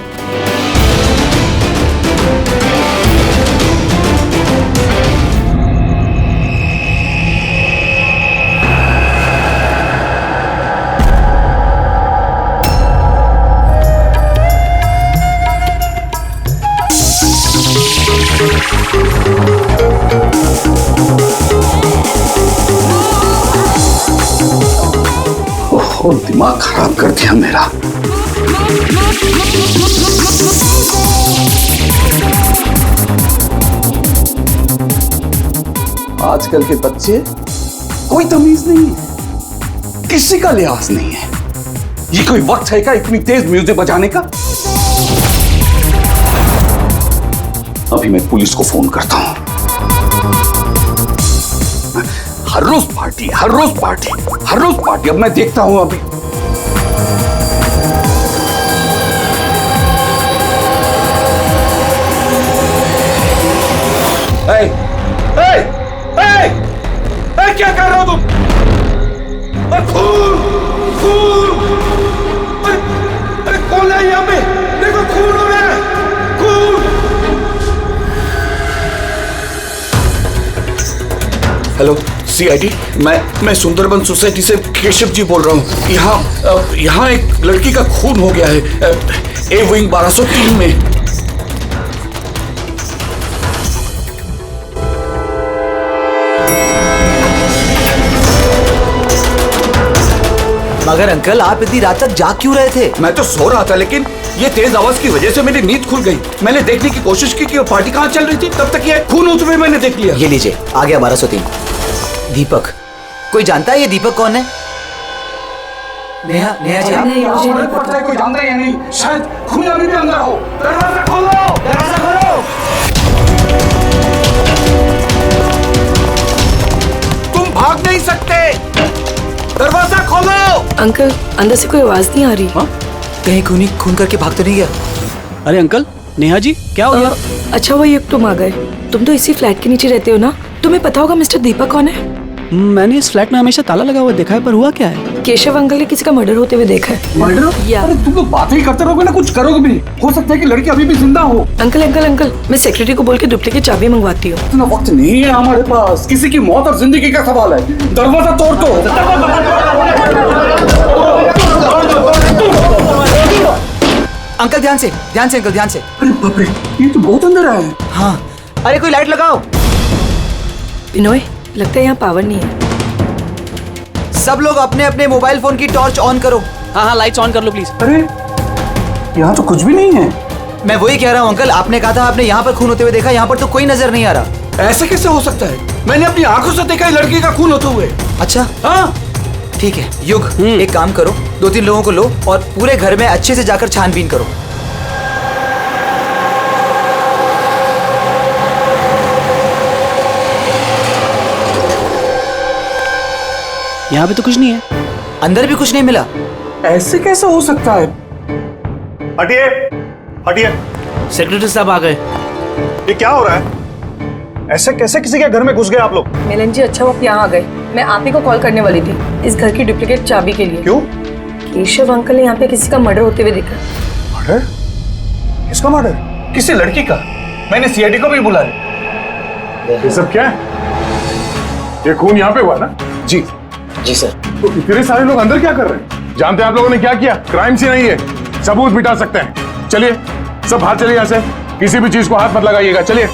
ओह, दिमाग खराब कर दिया मेरा। आजकल के बच्चे कोई तमीज नहीं है, किसी का लिहाज नहीं है। ये कोई वक्त है क्या इतनी तेज म्यूजिक बजाने का? अभी मैं पुलिस को फोन करता हूं। हर रोज पार्टी, हर रोज पार्टी, हर रोज पार्टी। अब मैं देखता हूं अभी। क्या कर रहे हो तुम? खून, खून! अरे कौन है यहाँ पे? देखो खून हो रहा है, खून! हेलो CID, मैं सुंदरबन सोसाइटी से केशव जी बोल रहा हूँ। यहाँ एक लड़की का खून हो गया है, A विंग 1203 में। मगर अंकल, आप इतनी रात तक जाग क्यों रहे थे? मैं तो सो रहा था, लेकिन ये तेज आवाज की वजह से मेरी नींद खुल गई। मैंने देखने की कोशिश की कि वो पार्टी कहाँ चल रही थी, तब तक ये खून होते हुए मैंने देख लिया। ये लीजिए, आ गया 1203। दीपक, कोई जानता है ये दीपक कौन है? नेहा जी? नहीं, मुझे नहीं पता। कोई जानता है या नहीं? शायद खून अभी भी अंदर हो। दरवाजा खोलो, दरवाजा खोलो। तुम भाग नहीं सकते, दरवाजा खोलो। अंकल, अंदर से कोई आवाज नहीं आ रही। कहीं खून करके भाग तो नहीं गया? अरे अंकल, नेहा जी क्या हो गया? अच्छा वो एक तुम आ गए। तुम तो इसी फ्लैट के नीचे रहते हो ना? तुम्हें पता होगा मिस्टर दीपक कौन है? मैंने इस फ्लैट में हमेशा ताला लगा हुआ देखा है, पर हुआ क्या है? केशव अंकल ने किसी का मर्डर होते हुए देखा है। मर्डर? अरे तुम लोग बातें ही करते रहोगे ना, कुछ करोगे भी नहीं। हो सकता है कि लड़की अभी भी जिंदा हो। अंकल, मैं सेक्रेटरी को बोल के डुप्लीकेट चाबी मंगवाती हूँ। इतना वक्त नहीं है हमारे पास, किसी की मौत और जिंदगी का सवाल है। दरवाजा तोड़ दो। अंकल ध्यान से अंकल, ध्यान से। अरे बाप रे, ये तो बहुत अंदर है। हाँ, अरे कोई लाइट लगाओ। बिनोय, लगता है यहाँ पावर नहीं है। सब लोग अपने अपने मोबाइल फोन की टॉर्च ऑन करो। हाँ, लाइट्स ऑन कर लो प्लीज। अरे यहाँ तो कुछ भी नहीं है। मैं वही कह रहा हूँ अंकल, आपने कहा था आपने यहाँ पर खून होते हुए देखा, यहाँ पर तो कोई नजर नहीं आ रहा। ऐसे कैसे हो सकता है? मैंने अपनी आंखों से देखा लड़की का खून होते हुए। अच्छा हाँ ठीक है। युग, एक काम करो, 2-3 लोगों को लो और पूरे घर में अच्छे से जाकर छानबीन करो। यहाँ पे तो कुछ नहीं है। अंदर भी कुछ नहीं मिला। ऐसे कैसे हो सकता है? हटिए, हटिए। सेक्रेटरी साहब आ गए। ये क्या हो रहा है? ऐसे कैसे किसी के घर में घुस गए आप लोग? मिलन जी, अच्छा वो आप यहाँ आ गए। मैं आप ही को कॉल करने वाली थी इस घर की डुप्लीकेट चाबी के लिए। क्यों? केशव अंकल ने यहाँ पे किसी का मर्डर होते हुए देखा। मर्डर? किसका मर्डर? किसी लड़की का। मैंने CID को भी बुलाया। ये सब क्या है? ये खून यहाँ पे हुआ ना? जी जी सर। तो इतने सारे लोग अंदर क्या कर रहे हैं? जानते हैं आप लोगों ने क्या किया? क्राइम सीन नहीं है, सबूत मिटा सकते हैं। चलिए सब बाहर चलिए यहाँ से, किसी भी चीज को हाथ मत लगाइएगा। चलिए।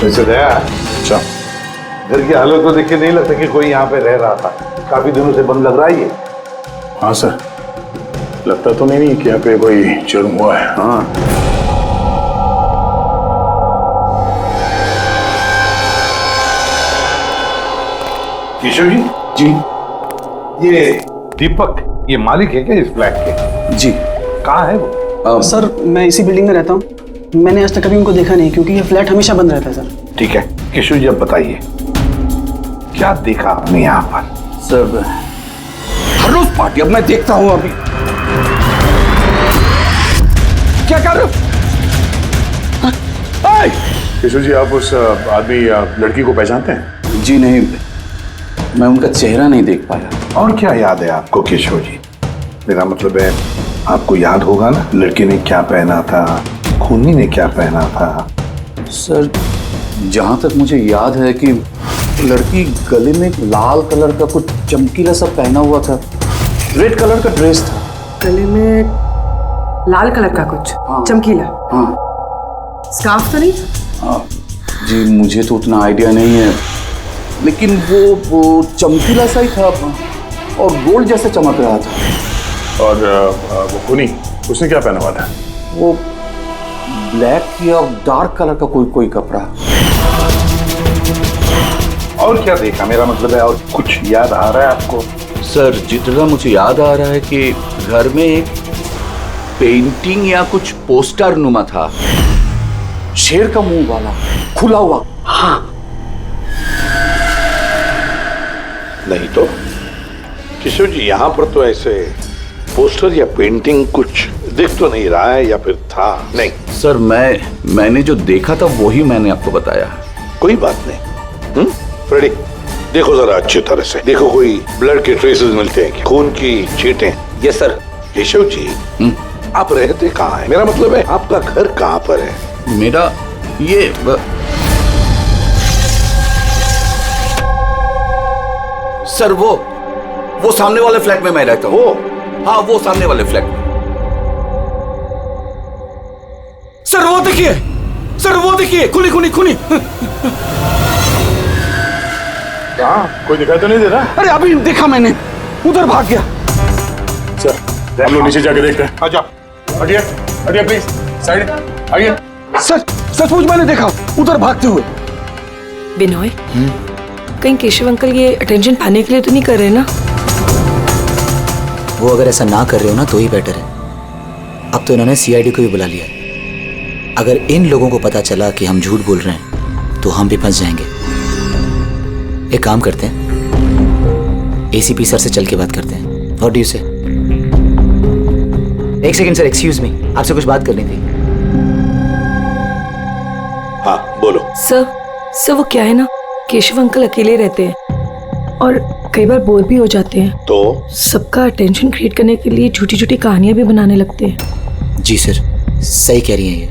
वैसे दया, अच्छा घर की हालत को देख के नहीं लगता कि कोई यहाँ पे रह रहा था। काफी दिनों से बंद लग रहा है ये। हाँ सर, लगता तो नहीं कि यहाँ पे कोई जुर्म हुआ है। हाँ। किशोर जी। जी। ये दीपक, ये मालिक है क्या इस फ्लैट के? जी। कहाँ है वो? सर मैं इसी बिल्डिंग में रहता हूँ। मैंने आज तक कभी उनको देखा नहीं क्योंकि ये फ्लैट हमेशा बंद रहता है सर। ठीक है किशोर जी, अब बताइए क्या देखा आपने यहाँ पर? सर हर रोज पार्टी, अब मैं देखता हूँ अभी क्या कर रहे हो? किशोर जी, आप उस आदमी या लड़की को पहचानते हैं? जी नहीं, मैं उनका चेहरा नहीं देख पाया। और क्या याद है आपको किशोर जी? मेरा मतलब है आपको याद होगा ना, लड़की ने क्या पहना था, खूनी ने क्या पहना था? सर जहां तक मुझे याद है कि लड़की गले में लाल कलर का कुछ चमकीला सा पहना हुआ था, रेड कलर का ड्रेस था। गले में लाल कलर का कुछ चमकीला? हाँ। स्कार्फ तो नहीं? हाँ जी, मुझे तो उतना आइडिया नहीं है, लेकिन वो चमकीला सा ही था और गोल्ड जैसे चमक रहा था। और वो खूनी, उसने क्या पहना हुआ था? वो ब्लैक या डार्क कलर का कोई कपड़ा। और क्या देखा? मेरा मतलब है और कुछ याद आ रहा है आपको? सर जितना मुझे याद आ रहा है कि घर में एक पेंटिंग या कुछ पोस्टर नुमा था, शेर का मुंह वाला, खुला हुआ। हाँ। नहीं तो किशोर जी, यहाँ पर तो ऐसे पोस्टर या पेंटिंग कुछ दिख तो नहीं रहा है, या फिर था? नहीं सर, मैंने जो देखा था वही मैंने आपको बताया। कोई बात नहीं। फ्रेडी, देखो जरा अच्छी तरह से देखो, कोई ब्लड के ट्रेसेस मिलते हैं, खून की छींटें? Yes sir. केशव जी, आप रहते कहाँ हैं? मेरा मतलब है आपका घर कहाँ पर है? मेरा ये सर वो सामने वाले फ्लैट में मैं रहता हूँ। हाँ, वो सामने वाले फ्लैट में। सर वो देखिए, सर वो देखिए, खुली खुली खुली। हाँ, कोई दिखाई तो नहीं दे रहा? अरे अभी देखा मैंने, उधर भाग गया। सर हम लोग नीचे जाके देखते हैं। आजा, हटिए हटिए प्लीज, साइड आइए। सर सचमुच मैंने देखा उधर भागते हुए। बिनोय, कहीं केशव अंकल ये अटेंशन पाने के लिए तो नहीं कर रहे ना? वो अगर ऐसा ना कर रहे हो ना तो ही बेटर है। अब तो इन्होंने सीआईडी को भी बुला लिया है। अगर इन लोगों को पता चला कि हम झूठ बोल रहे हैं तो हम भी फंस जाएंगे। एक काम करते हैं, एसीपी सर से चल के बात करते हैं। व्हाट डू यू से? एक सेकंड सर, एक्सक्यूज मी, आपसे कुछ बात करनी थी। हाँ बोलो। सर वो क्या है ना, केशव अंकल अकेले रहते हैं और कई बार बोर भी हो जाते हैं, तो सबका अटेंशन क्रिएट करने के लिए छोटी छोटी कहानियां भी बनाने लगते हैं। जी सर, सही कह रही हैं ये।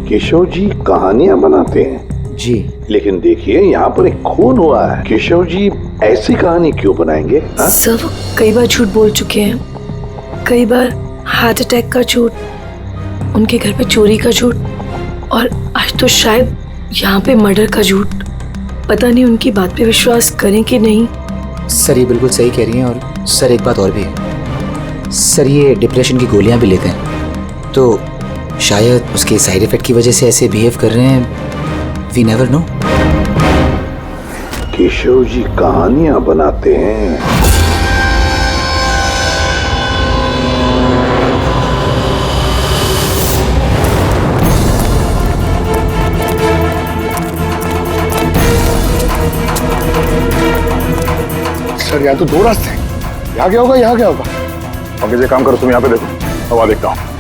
केशव जी कहानियां बनाते हैं? जी। लेकिन देखिए यहाँ पर एक खून हुआ है, केशव जी ऐसी कहानी क्यों बनाएंगे? सर वो कई बार झूठ बोल चुके हैं, कई बार हार्ट अटैक का झूठ, उनके घर पे चोरी का झूठ, और आज तो शायद यहाँ पे मर्डर का झूठ। पता नहीं उनकी बात पे विश्वास करें कि नहीं। सर ये बिल्कुल सही कह रही हैं। और सर एक बात और भी है, सर ये डिप्रेशन की गोलियां भी लेते हैं, तो शायद उसके साइड इफेक्ट की वजह से ऐसे बिहेव कर रहे हैं। We never know. Keshav ji कहानियां बनाते हैं। सर यहाँ तो दो रास्ते हैं, यहाँ क्या होगा यहाँ क्या होगा? और किसी काम करो, तुम यहाँ पे देखो, हवा देखता हूँ।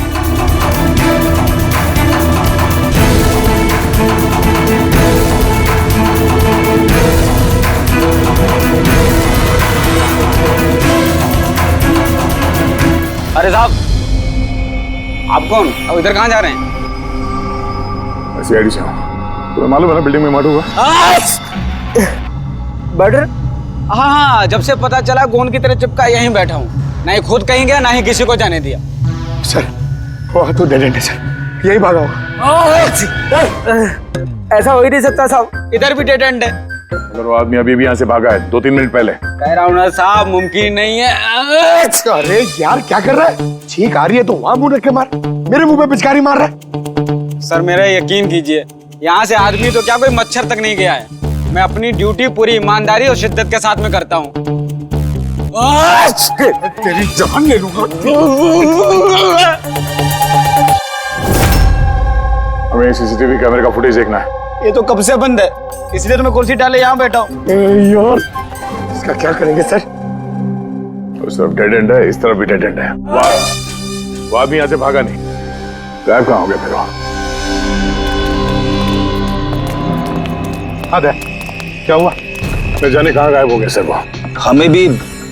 अरे साहब, आप कौन और इधर कहाँ जा रहे हैं? सीआईडी से हूँ। तुम्हें मालूम है ना बिल्डिंग में मर्डर हुआ? मर्डर? हाँ, जब से पता चला गोंद की तरह चिपका यहीं बैठा हूँ। ना ही खुद कहीं गया, ना ही किसी को जाने दिया। सर वो तो डेड एंड है सर, यही भागा होगा। ऐसा हो ही नहीं सकता साहब, इधर भी डेड एंड है। अगर वो आदमी अभी भी यहाँ से भागा है 2-3 मिनट पहले। कह रहा हूँ ना साहब, मुमकिन नहीं है। अरे यार क्या कर रहा है? छींक आ रही है तो वहां मुंह रख के मार, मेरे मुंह पे पिचकारी मार रहा है। सर मेरा यकीन कीजिए, यहाँ से आदमी तो क्या कोई मच्छर तक नहीं गया है। मैं अपनी ड्यूटी पूरी ईमानदारी और शिद्दत के साथ में करता हूँ। तेरी जान ले लूंगा। हमें सीसीटीवी कैमरे का फुटेज देखना है। ये तो कब से बंद है, इसलिए तो मैं कुर्सी डाले यहाँ बैठा हूँ। यार इसका क्या करेंगे सर? उस तरफ डेड एंड है, इस तरफ भी डेड एंड है। वो आदमी यहाँ से भागा नहीं, गायब कहाँ हो गया फिर वो? हाँ क्या हुआ? न जाने कहाँ गायब हो गया सर वो। हमें भी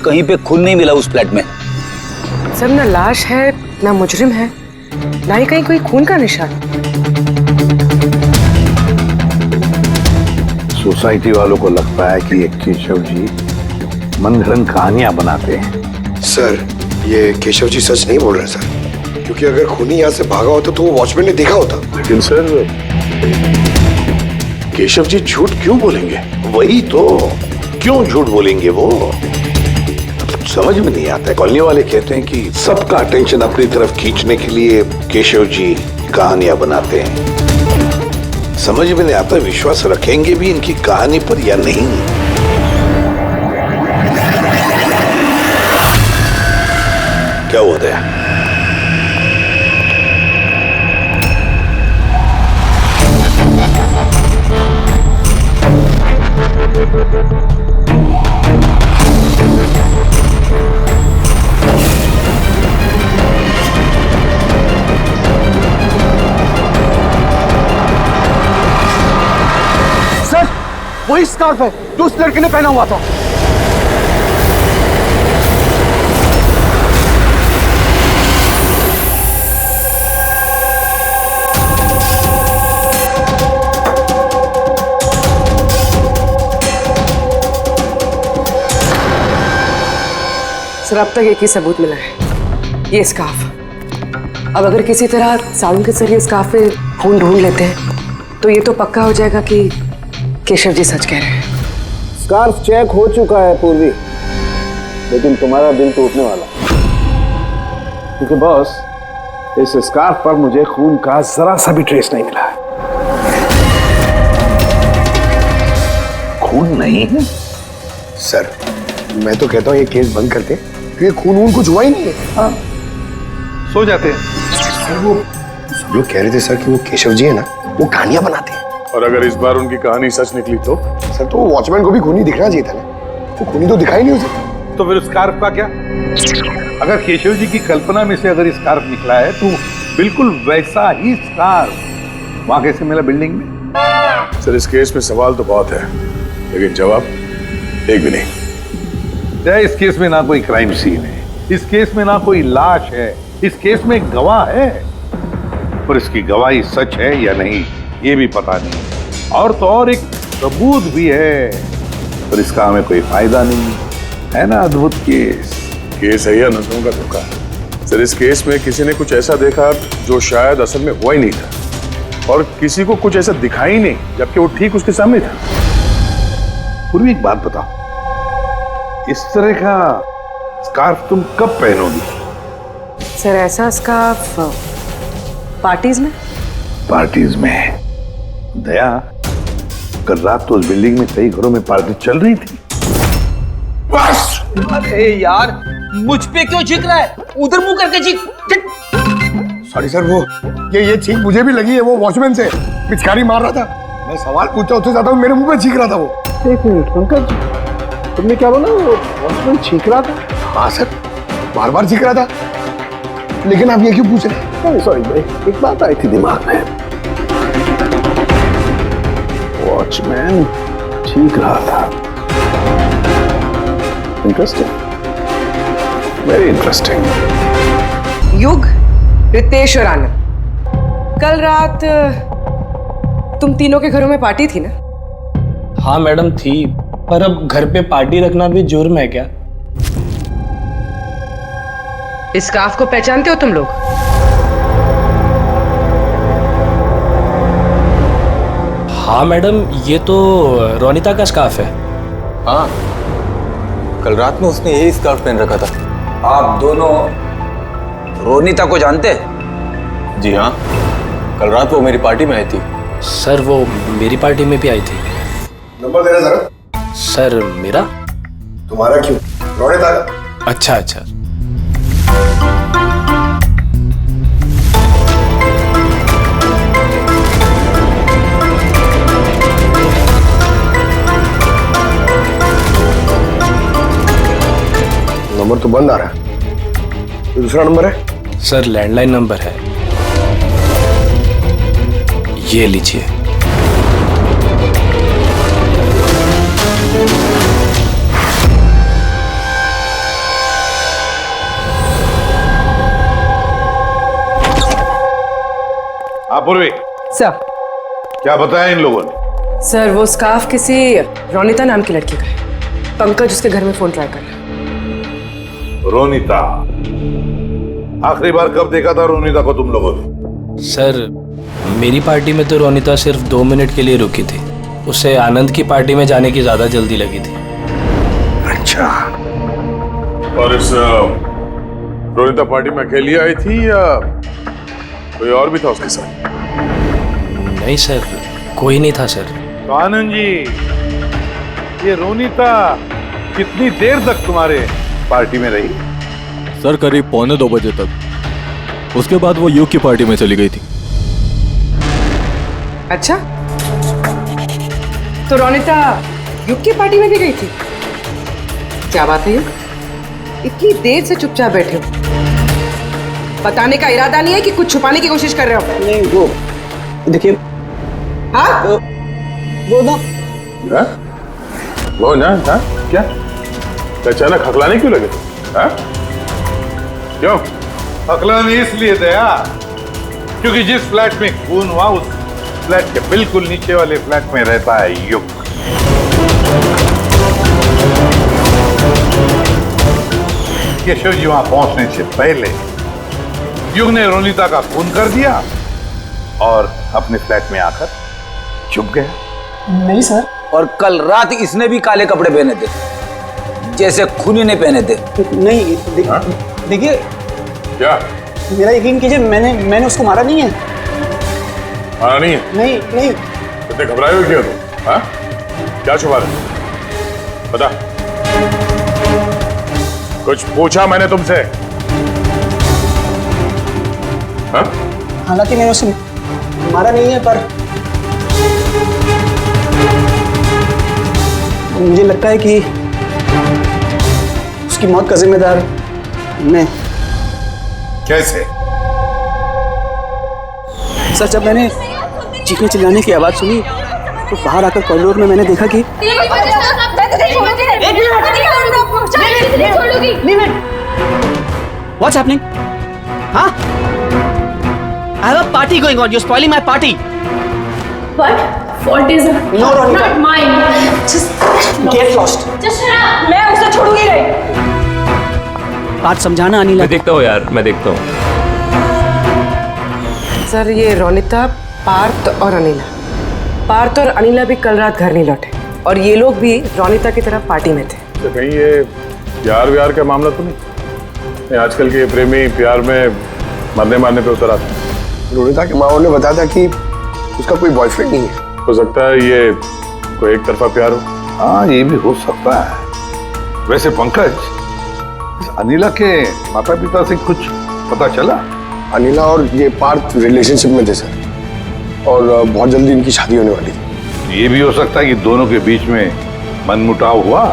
कहीं पे खून नहीं मिला उस फ्लैट में। सर ना लाश है, ना मुजरिम है, ना ही कहीं कोई खून का निशान। सोसाइटी वालों को लगता है कि ये केशव जी मन घड़ंत कहानियां बनाते हैं। सर ये केशव जी सच नहीं बोल रहे सर, क्योंकि अगर खूनी यहाँ से भागा होता तो वो वॉचमैन ने देखा होता। लेकिन सर केशव जी झूठ क्यों बोलेंगे? वही तो, क्यों झूठ बोलेंगे वो? समझ में नहीं आता है। कॉलोनी वाले कहते हैं कि सबका अटेंशन अपनी तरफ खींचने के लिए केशव जी कहानियां बनाते हैं। समझ में नहीं आता विश्वास रखेंगे भी इनकी कहानी पर या नहीं। क्या हुआ था? सर वही स्कार्फ है जो उस लड़के ने पहना हुआ था। सर अब तक एक ही सबूत मिला है, ये स्कार्फ। अब अगर किसी तरह साउंड के जरिए स्कार्फ पे खून ढूंढ लेते हैं तो ये तो पक्का हो जाएगा कि केशव जी सच कह रहे हैं। स्कार्फ चेक हो चुका है पूर्वी, लेकिन तुम्हारा दिल टूटने वाला, क्योंकि बॉस इस स्कार्फ पर मुझे खून का जरा सा भी ट्रेस नहीं मिला। खून नहीं है? सर मैं तो कहता हूँ ये केस बंद करते, क्योंकि खून वून कुछ हुआ ही नहीं है। हाँ सो जाते हैं। सर वो सब लोग कह रहे थे सर कि वो केशव जी है ना, वो कहानियां बनाते हैं। और अगर इस बार उनकी कहानी सच निकली तो? सर तो वॉचमैन को भी खूनी दिखना चाहिए था ना, वो खूनी तो दिखाई नहीं उसे। तो फिर स्कार्फ का क्या? अगर केशव जी की कल्पना में से अगर स्कार्फ निकला है तो बिल्कुल वैसा ही स्कार्फ वहां कैसे मिला बिल्डिंग में? सर इस केस में सवाल तो बहुत है, लेकिन जवाब एक भी नहीं। इस केस में ना कोई क्राइम सीन है, इस केस में ना कोई लाश है, इस केस में एक गवाह है, पर इसकी गवाही सच है या नहीं ये भी पता नहीं। और तो और एक सबूत भी है, पर इसका हमें कोई फायदा नहीं है ना। अद्भुत केस है या नजरों का धोखा? सर इस केस में किसी ने कुछ ऐसा देखा जो शायद असल में हुआ ही नहीं था, और किसी को कुछ ऐसा दिखाई नहीं जबकि वो ठीक उसके सामने था। पूर्वी एक बात बताओ, इस तरह का स्कार्फ तुम कब पहनोगी? सर ऐसा स्कार्फ पार्टीज में? पार्टीज में? दया, कल रात तो उस बिल्डिंग में कई घरों में पार्टी चल रही थी। बस! अरे यार मुझ पे क्यों चीख रहा है? उधर मुंह करके चीख। सॉरी सर, वो ये चीख मुझे भी लगी है, वो वॉचमैन से पिचकारी मार रहा था। मैं सवाल पूछता उससे ज्यादा मेरे मुंह पे चीख रहा था वो। एक मिनट पंकज, तुमने क्या बोला? वो वॉचमैन चीख रहा था? हाँ सर, बार बार चीख रहा था। लेकिन आप ये क्यों पूछ रहे हैं? सॉरी भाई, एक बात आई थी दिमाग में। वॉचमैन चीख रहा था। Interesting, very interesting. युग, रितेश और आनंद, कल रात तुम तीनों के घरों में पार्टी थी ना? हाँ मैडम थी, पर अब घर पे पार्टी रखना भी जुर्म है क्या? इस स्कार्फ को पहचानते हो तुम लोग? हाँ मैडम, ये तो रोनिता का स्कार्फ है। हाँ, कल रात में उसने यही स्कार्फ पहन रखा था। आप दोनों रोनिता को जानते हैं? जी हाँ, कल रात वो मेरी पार्टी में आई थी। सर वो मेरी पार्टी में भी आई थी। नंबर देना जरा। सर मेरा? तुम्हारा क्यों, रोनिता का। अच्छा अच्छा। नंबर तो बंद आ रहा है, ये दूसरा नंबर है? सर लैंडलाइन नंबर है, ये लीजिए। पूर्वी सर, क्या बताया इन लोगों ने? सर वो स्कार्फ किसी रोनिता नाम की लड़की का है। पंकज उसके घर में फोन ट्राई कर रहा। रोनिता? आखिरी बार कब देखा था रोनिता को तुम लोगों ने? सर मेरी पार्टी में तो रोनिता सिर्फ 2 मिनट के लिए रुकी थी, उसे आनंद की पार्टी में जाने की ज्यादा जल्दी लगी थी। अच्छा, और इस रोनिता पार्टी में अकेली आई थी या कोई और भी था उसके साथ? नहीं सर, कोई नहीं था सर। तो आनंद जी, ये रोनिता कितनी देर तक तुम्हारे पार्टी में रही? सर करीब 1:45 बजे तक। उसके बाद वो युग की पार्टी में चली गई थी। अच्छा, तो रोनिता युग की पार्टी में भी गई थी? क्या बात है युग, इतनी देर से चुपचाप बैठे हो? बताने का इरादा नहीं है कि कुछ छुपाने की कोशिश कर रहे हो? नहीं, वो देखिए। हाँ? वो ना क्या अचानक हकलाने क्यों लगे? हाँ? क्यों हकलाने? इसलिए दया क्योंकि जिस फ्लैट में खून हुआ उस फ्लैट के बिल्कुल नीचे वाले फ्लैट में रहता है युग। केशव जी वहां पहुंचने से पहले युग ने रोनिता का खून कर दिया और अपने फ्लैट में आकर छुप गया। नहीं सर। और कल रात इसने भी काले कपड़े पहने थे, जैसे खूनी ने पहने थे। नहीं देखिए, क्या मेरा यकीन कीजिए, मैंने उसको मारा नहीं है। मारा नहीं है? नहीं। इतने घबराए हुए क्यों तुम? हाँ? क्या छुपा रहे? बता। कुछ पूछा मैंने तुमसे? हाँ? हालांकि मैंने उसे मारा नहीं है, पर मुझे लगता है कि उसकी मौत का जिम्मेदार मैं। कैसे? सर, जब मैंने चीखने चिल्लाने की आवाज सुनी तो बाहर आकर कॉरिडोर में मैंने देखा कि What's happening? Huh? I have a party going on. You're spoiling my party. What? Fault is No, Ronika. not mine. Just Get lost. Just shut up. मैं उसे छोड़ूंगी नहीं। बात समझाना अनिला। मैं देखता हूँ यार, मैं देखता हूँ। सर ये रोनिता, पार्थ और अनिला, पार्थ और अनिला भी कल रात घर नहीं लौटे और ये लोग भी रोनिता की तरफ पार्टी में थे। तो कहीं ये प्यार व्यार का मामला तो नहीं? आजकल के प्रेमी प्यार में मरने मारने पे उतर आते हैं। रोनिता के माँ ने बताया था कि उसका कोई बॉयफ्रेंड नहीं है। हो सकता है ये कोई एक तरफा प्यार हो। हाँ, ये भी हो सकता है। वैसे पंकज, इस अनिला के माता पिता से कुछ पता चला? अनिला और ये पार्थ रिलेशनशिप में थे सर, और बहुत जल्दी इनकी शादी होने वाली थी। ये भी हो सकता है कि दोनों के बीच में मनमुटाव हुआ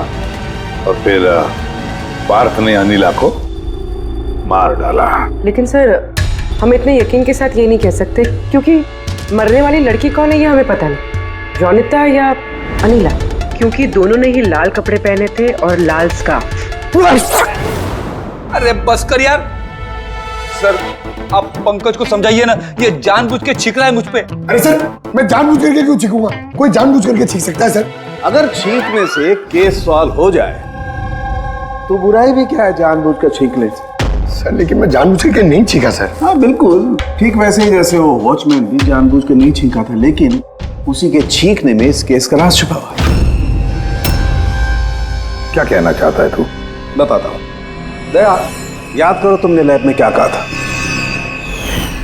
और फिर पार्थ ने अनिला को मार डाला। लेकिन सर हम इतने यकीन के साथ ये नहीं कह सकते, क्योंकि मरने वाली लड़की कौन है ये हमें पता नहीं, रोनिता या अनिला, क्योंकि दोनों ने ही लाल कपड़े पहने थे और लाल स्कार्फ। अरे बस कर यार। सर आप पंकज को समझाइए ना, ये जानबूझ के छींक रहा है मुझ पे। अरे सर, मैं जानबूझ करके क्यों छींकूंगा? कोई जानबूझ करके छींक सकता है सर? अगर छींकने से केस सॉल्व हो जाए तो बुराई भी क्या है जानबूझ कर छींकने से? सर लेकिन मैं जानबूझ करके नहीं छींका सर। हाँ बिल्कुल ठीक वैसे ही जैसे वो वॉचमैन भी जानबूझ के नहीं छींका था, लेकिन उसी के छींकने में इस केस का राज छुपा हुआ। क्या कहना चाहता है तू? बताता हूँ। दया, याद करो तुमने लैब में क्या कहा था?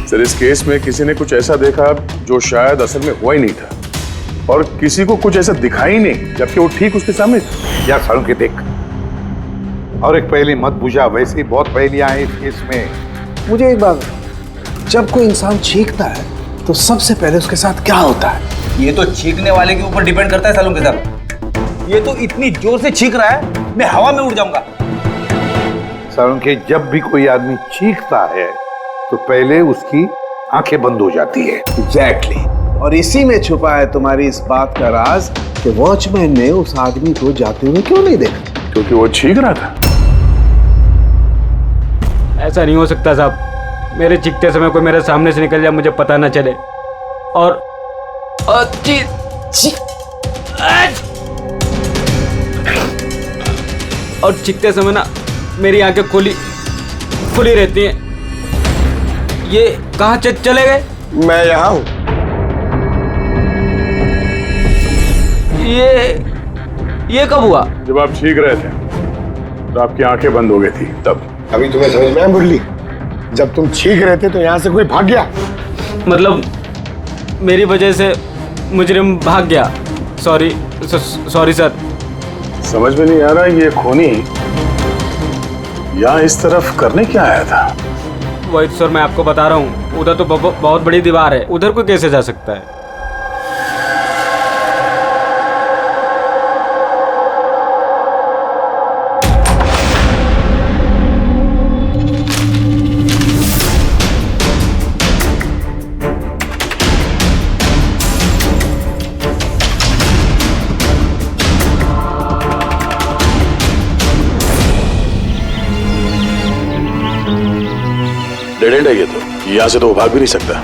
सर इस केस में किसी ने कुछ ऐसा देखा जो शायद असल में हुआ ही नहीं था, और किसी को कुछ ऐसा दिखाई ही नहीं, जबकि वो ठीक उसके सामने था। या सालों के देख, और एक पहेली मत बुझा, वैसे ही बहुत पहेलियां हैं इस केस में। मुझे एक बात, जब कोई इंसान छींकता है तो सबसे पहले उसके साथ क्या होता है? ये तो छींकने वाले के ऊपर डिपेंड करता है सालों के साथ। ये तो इतनी जोर से छींक रहा है, मैं हवा में उड़ जाऊंगा। सालों के, जब भी कोई आदमी छींकता है तो पहले उसकी आंखें बंद हो जाती है। एग्जैक्टली। और इसी में छुपा है तुम्हारी इस बात का राज कि वॉचमैन ने उस आदमी को जाते हुए क्यों नहीं देखा? क्योंकि वो छींक रहा था। ऐसा नहीं हो सकता साहब, मेरे चीखते समय कोई मेरे सामने से निकल जाए, मुझे पता ना चले। और चीखते समय ना मेरी आंखें खुली रहती हैं। ये कहाँ चले गए? मैं यहाँ हूँ। ये कब हुआ? जब आप छींक रहे थे तो आपकी आंखें बंद हो गई थी तब। अभी तुम्हें समझ में आया मुरली? जब तुम छींक रहे थे तो यहाँ से कोई भाग गया। मतलब मेरी वजह से मुजरिम भाग गया? Sorry sir. समझ में नहीं आ रहा ये खूनी यहाँ इस तरफ करने क्या आया था? वही सर मैं आपको बता रहा हूँ, उधर तो बहुत बड़ी दीवार है, उधर कोई कैसे जा सकता है? डेड एंड है ये तो, यहाँ से तो वो भाग भी नहीं सकता।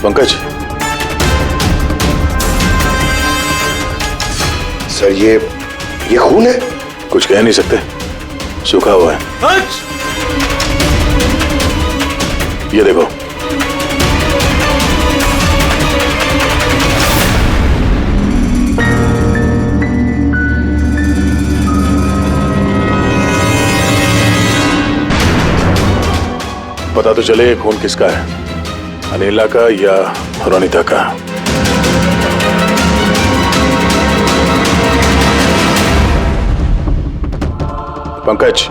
पंकज सर ये खून है? कुछ कह नहीं सकते, सूखा हुआ है। ये देखो, पता तो चले खून किसका है, अनिला का या रोनिता का। पंकज,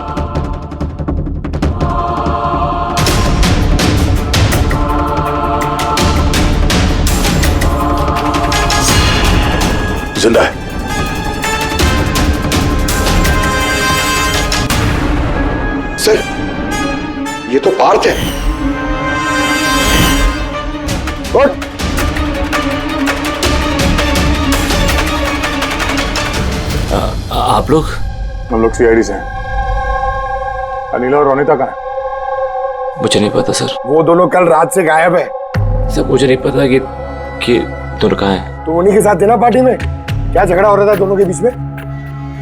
जिंदा है। सर ये तो पार्थ है। आप लोग? हम लोग सीआईडी से हैं। अनिला और रोनिता कहाँ है? मुझे नहीं पता सर। वो दोनों कल रात से गायब है। सर मुझे नहीं पता कि दोनों कहाँ हैं। तो उन्हीं के साथ थे ना पार्टी में? क्या झगड़ा हो रहा था दोनों के बीच में?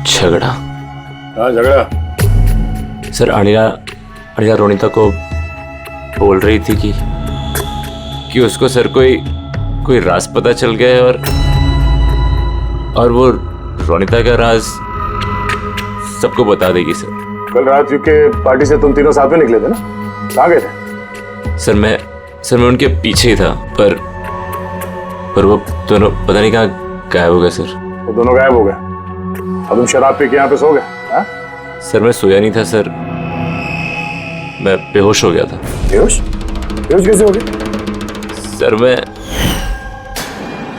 झगड़ा? हाँ झगड़ा। सर अनिला रोनिता को बोल रही थी कि उसको सर कोई राज पता चल गया है, और वो रोनिता का राज सबको बता देगी सर। कल रात के पार्टी से तुम तीनों साथ में निकले थे ना, कहाँ गए थे? सर मैं उनके पीछे ही था, पर वो दोनों पता नहीं कहाँ गायब हो गए सर। वो दोनों गायब हो गए और तुम शराब पी के यहाँ पे सो गए? सर मैं सोया नहीं था सर, मैं बेहोश हो गया था। बेहोश कैसे हो गए?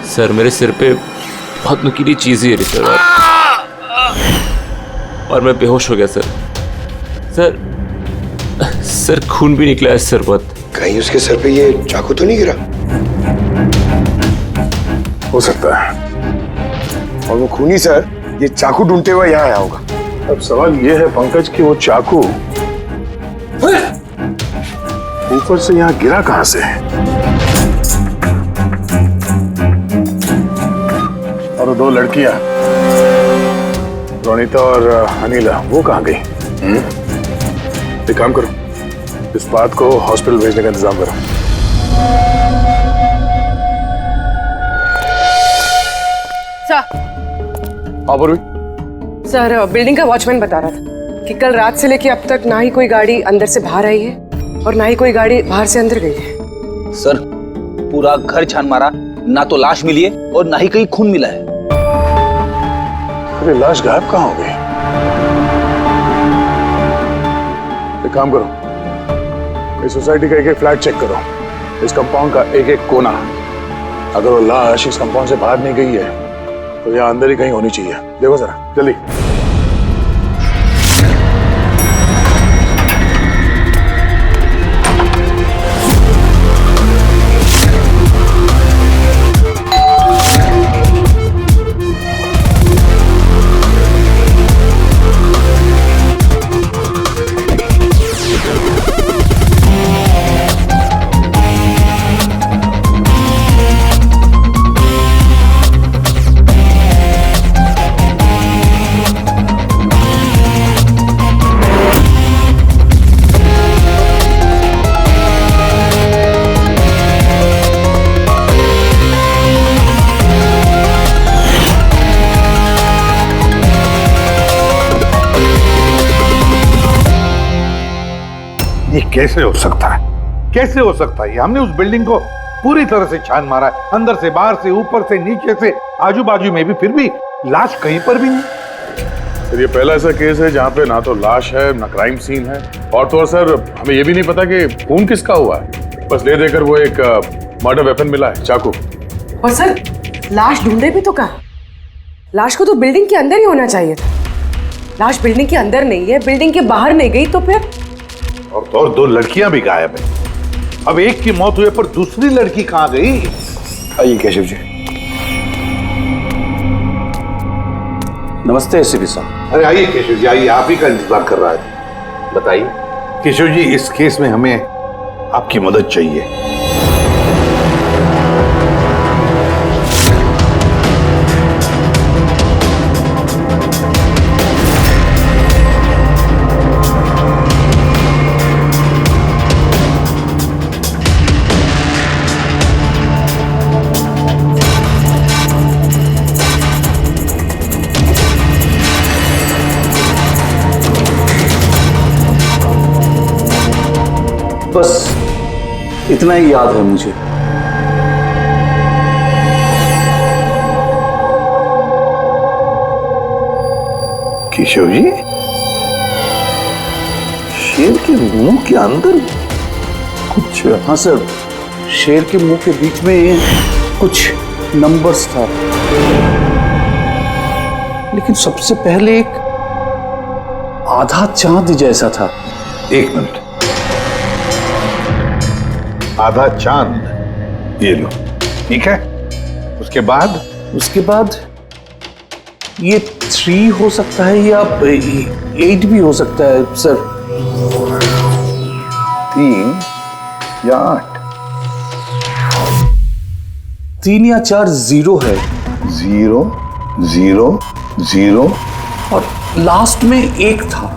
सर मेरे सिर पे बहुत नुकीली चीज ही रही सर, और मैं बेहोश हो गया सर खून भी निकला है सर बहुत। कहीं उसके सर पे ये चाकू तो नहीं गिरा? हो सकता है। और वो खूनी सर ये चाकू ढूंढते हुए यहाँ आया होगा। अब सवाल यह है पंकज कि वो चाकू ऊपर से यहाँ गिरा कहां से है? और वो दो लड़कियां रोनिता और अनिला वो कहां गई? एक काम करो, इस बात को हॉस्पिटल भेजने का इंतजाम करो। सर बिल्डिंग का वॉचमैन बता रहा था कि कल रात से लेके अब तक ना ही कोई गाड़ी अंदर से बाहर आई है और ना ही कोई गाड़ी बाहर से अंदर गई है। सर पूरा घर छान मारा, ना तो लाश मिली है और ना ही कहीं खून मिला है। अरे लाश गायब कहाँ हो गई? एक काम करो, इस सोसाइटी का एक एक फ्लैट चेक करो, इस कंपाउंड का एक एक कोना। अगर वो लाश इस कंपाउंड से बाहर नहीं गई है तो यहाँ अंदर ही कहीं होनी चाहिए। देखो जरा जल्दी। ये कैसे हो सकता है? कैसे हो सकता है? हमने उस बिल्डिंग को पूरी तरह से छान मारा है, अंदर से, बाहर से, ऊपर से, नीचे से, आजू बाजू में भी, फिर भी लाश कहीं पर भी नहीं। सर ये पहला ऐसा केस है जहाँ पे ना तो लाश है ना क्राइम सीन है, और तो और सर हमें ये भी नहीं पता कि खून किसका हुआ है। बस ले देकर वो एक मर्डर वेपन मिला है, चाकू। और सर लाश ढूंढे भी तो कहाँ? लाश को तो बिल्डिंग के अंदर ही होना चाहिए था। लाश बिल्डिंग के अंदर नहीं है, बिल्डिंग के बाहर नहीं गई तो फिर? और तो और दो लड़कियां भी गायब है। अब एक की मौत हुई पर दूसरी लड़की कहां गई? आइए केशव जी। नमस्ते एसीपी साहब। अरे आइए केशव जी, आइए, आप ही का इंतजार कर रहा है। बताइए केशव जी, इस केस में हमें आपकी मदद चाहिए। बस इतना ही याद है मुझे। केशव जी, शेर के मुंह के अंदर कुछ? हाँ सर, शेर के मुंह के बीच में कुछ नंबर्स था, लेकिन सबसे पहले एक आधा चांद जैसा था। एक मिनट, आधा चांद, ये लो, ठीक है। उसके बाद? उसके बाद ये 3 हो सकता है या 8 भी हो सकता है सर। 3 या 8? 3 या 4 0 है। 0 0 0 और लास्ट में 1 था।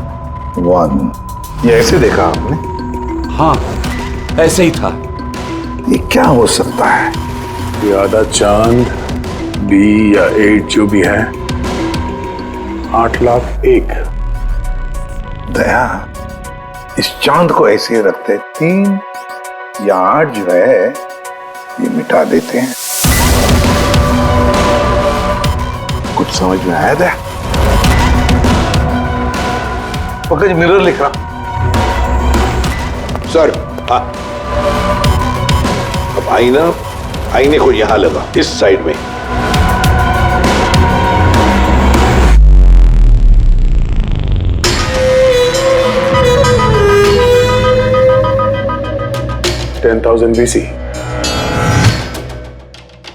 1। ये ऐसे देखा आपने? हाँ ऐसे ही था। ये क्या हो सकता है? ये आधा चांद B या 8 जो भी है, 8,01,000। दया, इस चांद को ऐसे रखते, 3 या 8 जो है ये मिटा देते हैं। कुछ समझ में आया दया? पंकज मिरर लिख रहा। सर हाँ, अब आईने को यहां लगा, इस साइड में। $10,000 BC।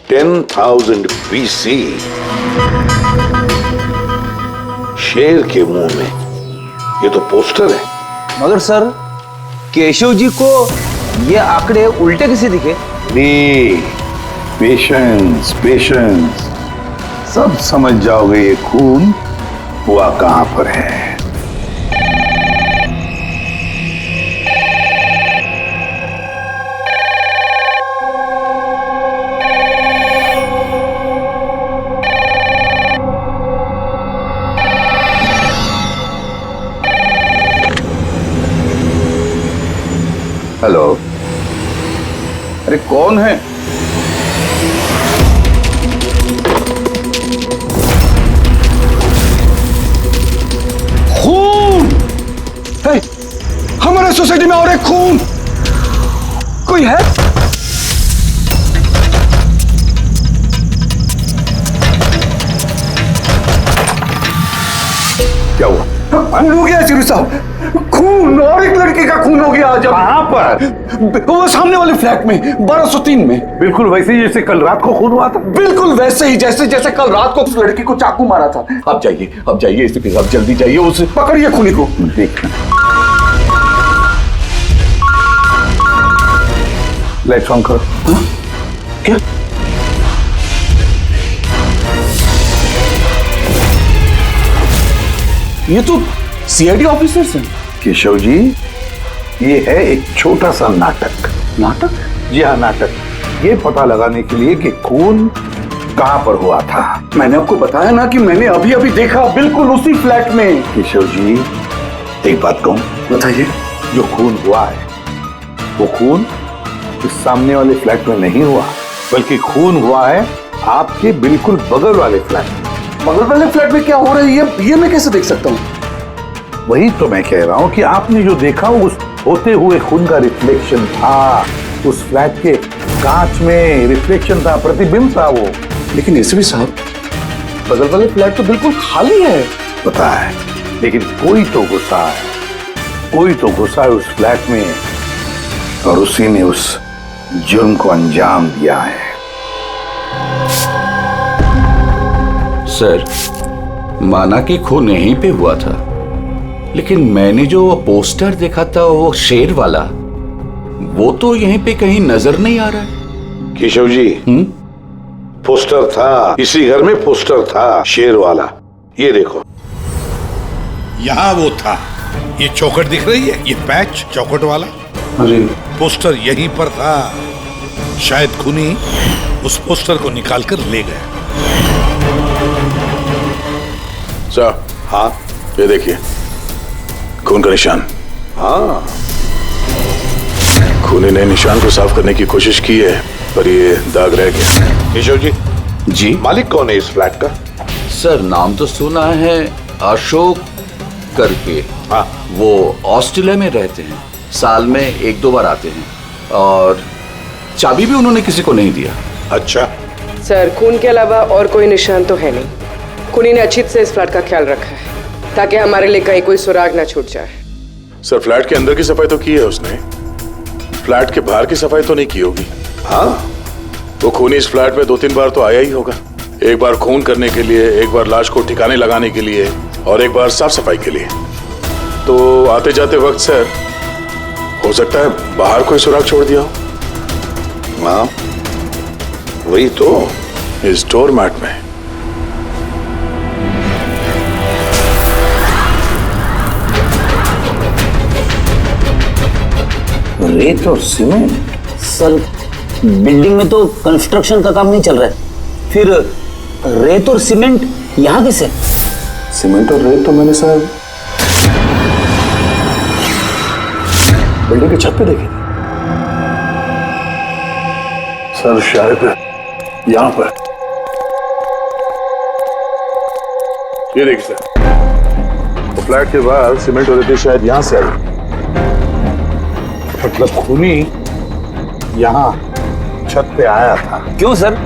10,000 BC। शेर के मुंह में। ये तो पोस्टर है। मगर सर, केशव जी को ये आंकड़े उल्टे कैसे दिखे? पेशेंस पेशेंस, सब समझ जाओगे ये खून हुआ कहां पर है। हेलो, अरे कौन है? खून! हे, हमारे सोसाइटी में और एक खून! कोई है? क्या हुआ? खून हो गया चिरू साहब, खून, और एक लड़के का खून हो गया आज। कहां पर? वो सामने वाले फ्लैट में, 1203 में। बिल्कुल वैसे ही जैसे कल रात को खून हुआ था। बिल्कुल वैसे ही जैसे कल रात को उस लड़की को चाकू मारा था। अब जाइए इसके साथ, जल्दी जाइए, उसे पकड़िए खूनी को। देखना, लाइट्स ऑन करो। क्या? ये तो सीआईडी ऑफिसर्स हैं। केशव जी, ये है एक छोटा सा नाटक। नाटक? जी हाँ, नाटक। ये पता लगाने के लिए कि खून कहां पर हुआ था। मैंने आपको बताया ना कि मैंने अभी अभी देखा, बिल्कुल उसी फ्लैट में। केशव जी, एक बात कहूं? बताइए। जो खून हुआ है वो खून इस सामने वाले फ्लैट में नहीं हुआ, बल्कि खून हुआ है आपके बिल्कुल बगल वाले फ्लैट में। बगल वाले फ्लैट में क्या हो रहा है ये मैं कैसे देख सकता हूँ? वही तो मैं कह रहा हूं कि आपने जो देखा उस होते हुए खून का रिफ्लेक्शन था। उस फ्लैट के कांच में रिफ्लेक्शन था, प्रतिबिंब था वो। लेकिन एसपी साहब, बगल वाले फ्लैट तो बिल्कुल खाली है। पता है, लेकिन कोई तो घुसा है, कोई तो घुसा है उस फ्लैट में, और उसी ने उस जुर्म को अंजाम दिया है। सर, माना कि खून यहीं पे हुआ था, लेकिन मैंने जो पोस्टर देखा था वो शेर वाला, वो तो यहीं पे कहीं नजर नहीं आ रहा है। केशव जी, पोस्टर था, इसी घर में पोस्टर था शेर वाला। ये देखो, यहाँ वो था। ये चौखट दिख रही है, ये पैच चौखट वाला। अरे, पोस्टर यहीं पर था। शायद खूनी उस पोस्टर को निकालकर ले गया। सर, हाँ, ये देखिए खून का निशान। हाँ, खूनी ने निशान को साफ करने की कोशिश की है, पर ये दाग रह गया। केशव जी, जी, मालिक कौन है इस फ्लैट का? सर, नाम तो सुना है, अशोक करके। हाँ, वो ऑस्ट्रेलिया में रहते हैं, साल में 1-2 बार आते हैं, और चाबी भी उन्होंने किसी को नहीं दिया। अच्छा सर, खून के अलावा और कोई निशान तो है नहीं। खूनी ने अच्छी से इस फ्लैट का ख्याल रखा है ताकि हमारे लिए कहीं कोई सुराग ना छूट जाए। सर, फ्लैट के अंदर की सफाई तो की है उसने, फ्लैट के बाहर की सफाई तो नहीं की होगी। हाँ, वो खूनी इस फ्लैट में 2-3 बार तो आया ही होगा। एक बार खून करने के लिए, एक बार लाश को ठिकाने लगाने के लिए, और एक बार साफ सफाई के लिए। तो आते जाते वक्त सर, हो सकता है बाहर कोई सुराग छोड़ दिया हो। हाँ, वही तो, इस डोर मैट में। रेत और सीमेंट? सर, बिल्डिंग में तो कंस्ट्रक्शन का काम नहीं चल रहा है, फिर रेत और सीमेंट यहाँ कैसे? सीमेंट और रेत तो मैंने सर बिल्डिंग की छत पे देखी सर, शायद यहां पर। ये देखिए सर, तो फ्लैट के बाहर सीमेंट और रेती शायद यहां से आई। मतलब खूनी यहां छत पे आया था। क्यों सर,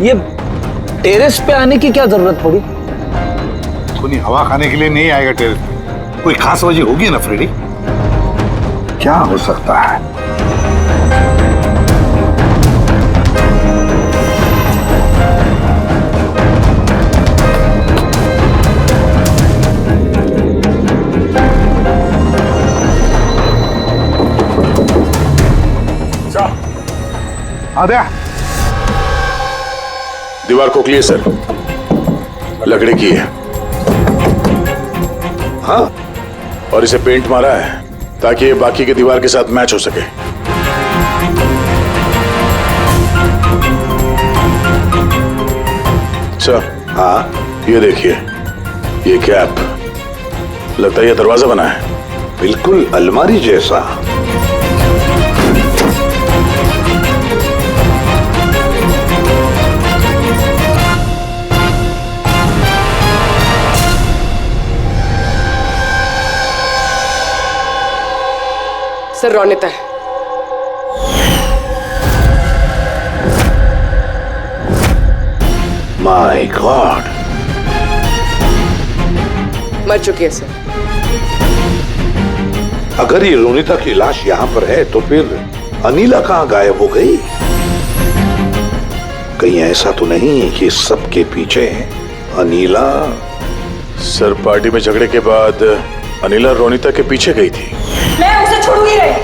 ये टेरेस पे आने की क्या जरूरत पड़ी? खूनी हवा खाने के लिए नहीं आएगा टेरेस पे, कोई खास वजह होगी ना फ्रेडी? क्या हो सकता है? हाँ दया। दीवार खोखली है सर, लकड़ी की है। हाँ, और इसे पेंट मारा है ताकि ये बाकी के दीवार के साथ मैच हो सके। सर हाँ, ये देखिए, ये कैप, लगता है ये दरवाजा बना है। बिल्कुल अलमारी जैसा। सर रोनिता है। माय गॉड, मर चुकी है सर। अगर ये रोनिता की लाश यहाँ पर है तो फिर अनिला कहाँ गायब हो गई? कहीं ऐसा तो नहीं कि सबके पीछे अनिला? सर पार्टी में झगड़े के बाद अनिला रोनिता के पीछे गई थी। मैं उसे छोड़ूंगी नहीं।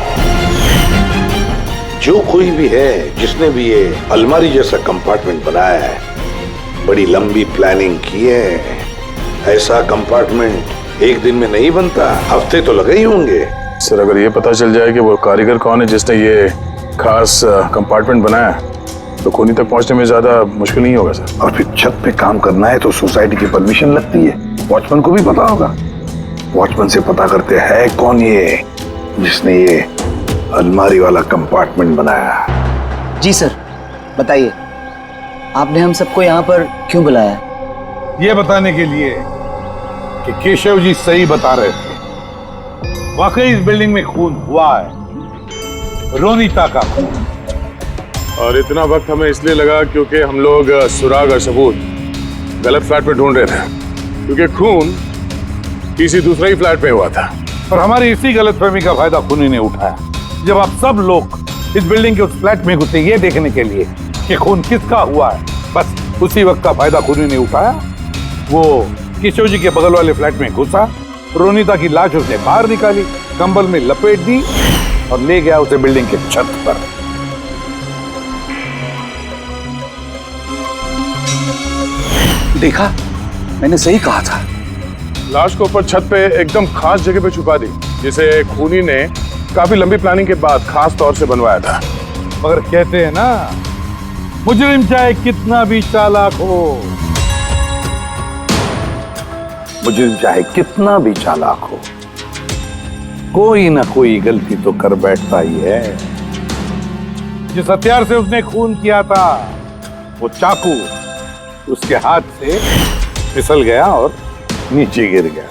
जो कोई भी है, जिसने भी ये अलमारी जैसा कंपार्टमेंट बनाया है, बड़ी लंबी प्लानिंग की है। ऐसा कंपार्टमेंट एक दिन में नहीं बनता, हफ्ते तो लगे ही होंगे। सर अगर ये पता चल जाए कि वो कारीगर कौन है जिसने ये खास कंपार्टमेंट बनाया, तो खूनी तक पहुंचने में ज्यादा मुश्किल नहीं होगा सर। और फिर छत पे काम करना है तो सोसाइटी की परमिशन लगती है। वॉचमैन को भी पता होगा। वॉचमैन से पता करते हैं कौन ये जिसने ये अलमारी वाला कंपार्टमेंट बनाया। जी सर, बताइए, आपने हम सबको यहाँ पर क्यों बुलाया? ये बताने के लिए कि केशव जी सही बता रहे थे। वाकई इस बिल्डिंग में खून हुआ है, रोनिता का खून। और इतना वक्त हमें इसलिए लगा क्योंकि हम लोग सुराग और सबूत गलत फ्लैट में ढूंढ रहे थे, क्योंकि खून किसी दूसरे ही फ्लैट में हुआ था। और हमारी इसी गलतफहमी का फायदा खूनी ने उठाया। जब आप सब लोग इस बिल्डिंग के उस फ्लैट में घुसे ये देखने के लिए कि खून किसका हुआ है, बस उसी वक्त का फायदा खूनी ने उठाया। वो केशव जी के बगल वाले फ्लैट में घुसा, रोनिता की लाश उसने बाहर निकाली, कंबल में लपेट दी और ले गया उसे बिल्डिंग के छत पर। देखा, मैंने सही कहा था। लाश को ऊपर छत पे एकदम खास जगह पे छुपा दी, जिसे खूनी ने काफी लंबी प्लानिंग के बाद खास तौर से बनवाया था। मगर कहते हैं ना, मुजरिम चाहे कितना भी चालाक हो, मुजरिम चाहे कितना भी चालाक हो, कोई ना कोई गलती तो कर बैठता ही है। जिस हथियार से उसने खून किया था, वो चाकू उसके हाथ से फिसल गया और नीचे गिर गया।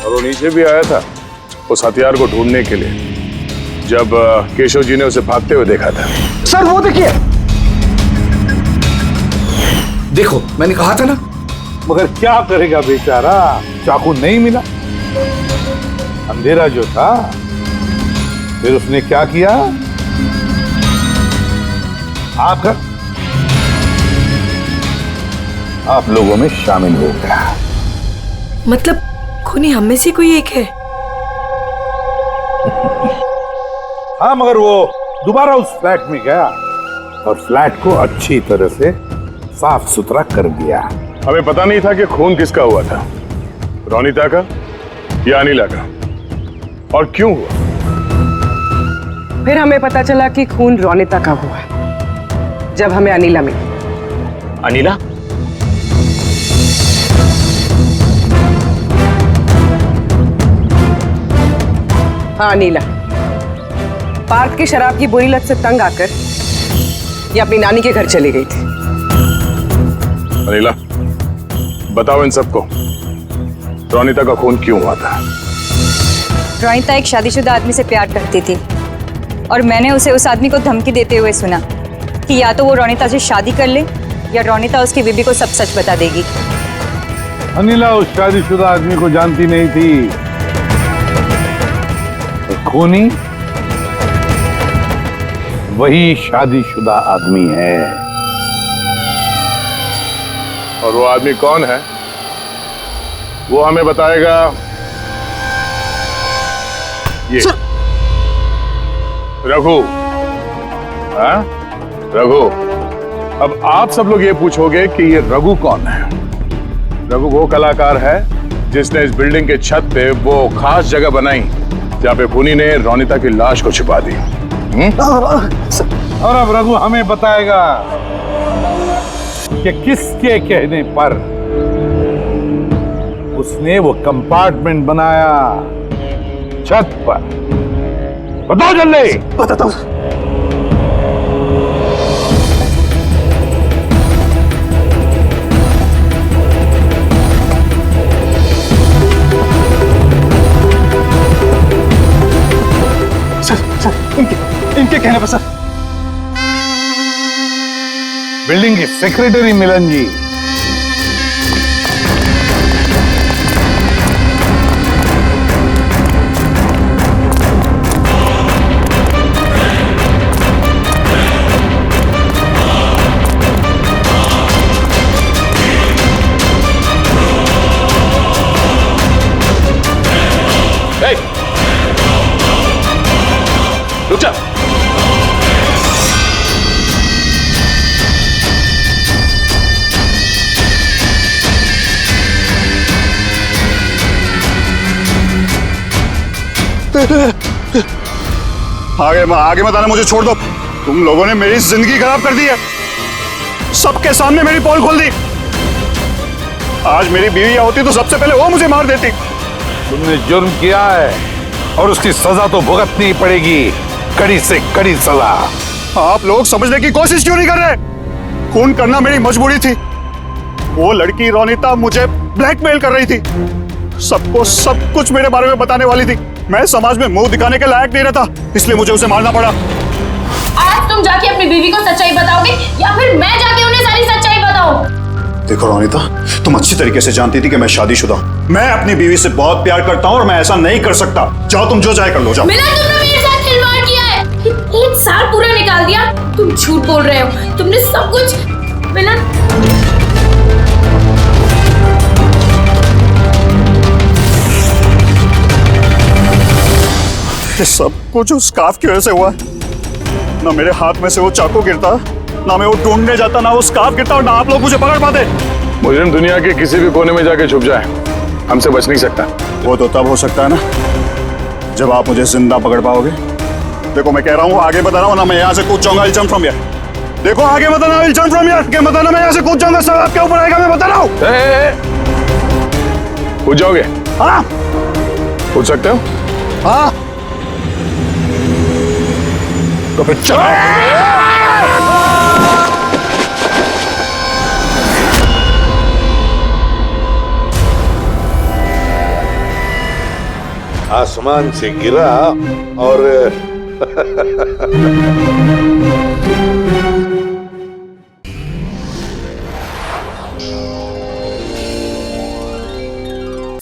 और वो नीचे भी आया था उस हथियार को ढूंढने के लिए, जब केशव जी ने उसे भागते हुए देखा था। सर वो देखिए, देखो मैंने कहा था ना। मगर क्या करेगा बेचारा, चाकू नहीं मिला। अंधेरा जो था, फिर उसने क्या किया, आकर आप लोगों में शामिल हो गया। मतलब खूनी हम में से कोई एक है? हाँ, मगर वो दोबारा उस फ्लैट में गया और फ्लैट को अच्छी तरह से साफ सुथरा कर दिया। हमें पता नहीं था कि खून किसका हुआ था, रोनिता का या अनिला का, और क्यों हुआ। फिर हमें पता चला कि खून रोनिता का हुआ है, जब हमें अनिला मिली। अनिला? हाँ अनिला। पार्थ की शराब की बुरी लत से तंग आकर ये अपनी नानी के घर चली गई थी। अनिला, बताओ इन सबको, रोनिता का खून क्यों हुआ था? रोनिता एक शादीशुदा आदमी से प्यार करती थी और मैंने उसे उस आदमी को धमकी देते हुए सुना कि या तो वो रोनिता से शादी कर ले या रोनिता उसकी बीबी को सब सच बता देगी। अनिला उस शादीशुदा आदमी को जानती नहीं थी। खूनी वही शादीशुदा आदमी है। और वो आदमी कौन है वो हमें बताएगा ये रघु। हाँ? रघु, अब आप सब लोग ये पूछोगे कि ये रघु कौन है। रघु वो कलाकार है जिसने इस बिल्डिंग के छत पे वो खास जगह बनाई जहाँ पे पुनी ने रोनिता की लाश को छिपा दी। और अब रघु हमें बताएगा कि किसके कहने पर उसने वो कंपार्टमेंट बनाया छत पर। बताओ जल्दी। बताता हूँ। सर, इनके कहने पर सर। बिल्डिंग के सेक्रेटरी मिलन जी। रुक जा। आगे मत आना, मुझे छोड़ दो। तुम लोगों ने मेरी जिंदगी खराब कर दी है, सबके सामने मेरी पोल खोल दी। आज मेरी बीवी होती तो सबसे पहले वो मुझे मार देती। तुमने जुर्म किया है और उसकी सजा तो भुगतनी ही पड़ेगी, कड़ी से कड़ी सजा। आप लोग समझने की कोशिश क्यों नहीं कर रहे? खून करना मेरी मजबूरी थी। वो लड़की रोनिता मुझे ब्लैकमेल कर रही थी, सबको सब कुछ मेरे बारे में बताने वाली थी। मैं समाज में मुंह दिखाने के लायक नहीं रहता, इसलिए मुझे उसे मारना पड़ा। आज तुम जाके अपनी बीवी को सच्चाई बताओगे या फिर मैं जाके उन्हें सारी सच्चाई बताऊं? देखो रोनिता, तुम अच्छी तरीके से जानती थी कि मैं शादीशुदा हूं। मैं अपनी बीवी से बहुत प्यार करता हूं और मैं ऐसा नहीं कर सकता। जाओ, तुम जो चाहे कर लो, जाओ। मिलन, तुमने मेरे साथ खिलवाड़ किया है। 1 साल पूरा निकाल दिया। तुम झूठ बोल रहे हो, तुमने सब कुछ। मिलन, ये सब कुछ उस स्कार्फ की वजह से हुआ। ना मेरे हाथ में से वो चाकू गिरता, ना मैं वो ढूंढने जाता, ना वो स्कार्फ गिरता और ना आप लोग मुझे पकड़ पाते। मुजरिम दुनिया के किसी भी कोने में जाके छुप जाए, हमसे बच नहीं सकता। वो तो तब हो सकता है ना जब आप मुझे जिंदा पकड़ पाओगे। देखो मैं कह रहा हूँ, आगे बता रहा हूँ ना, मैं यहाँ से कूद जाऊंगा। I'll jump from here। देखो आगे बताना, I'll jump from here। आगे बताना, मैं यहाँ से कूद जाऊंगा, सब आपके ऊपर आएगा, मैं बता रहा हूँ। कूद जाओगे? हाँ। कूद सकते हो? हाँ। तो फिर चलो। आसमान से गिरा और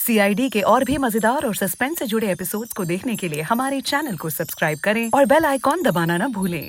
CID के और भी मजेदार और सस्पेंस से जुड़े एपिसोड्स को देखने के लिए हमारे चैनल को सब्सक्राइब करें और बेल आइकॉन दबाना ना भूलें।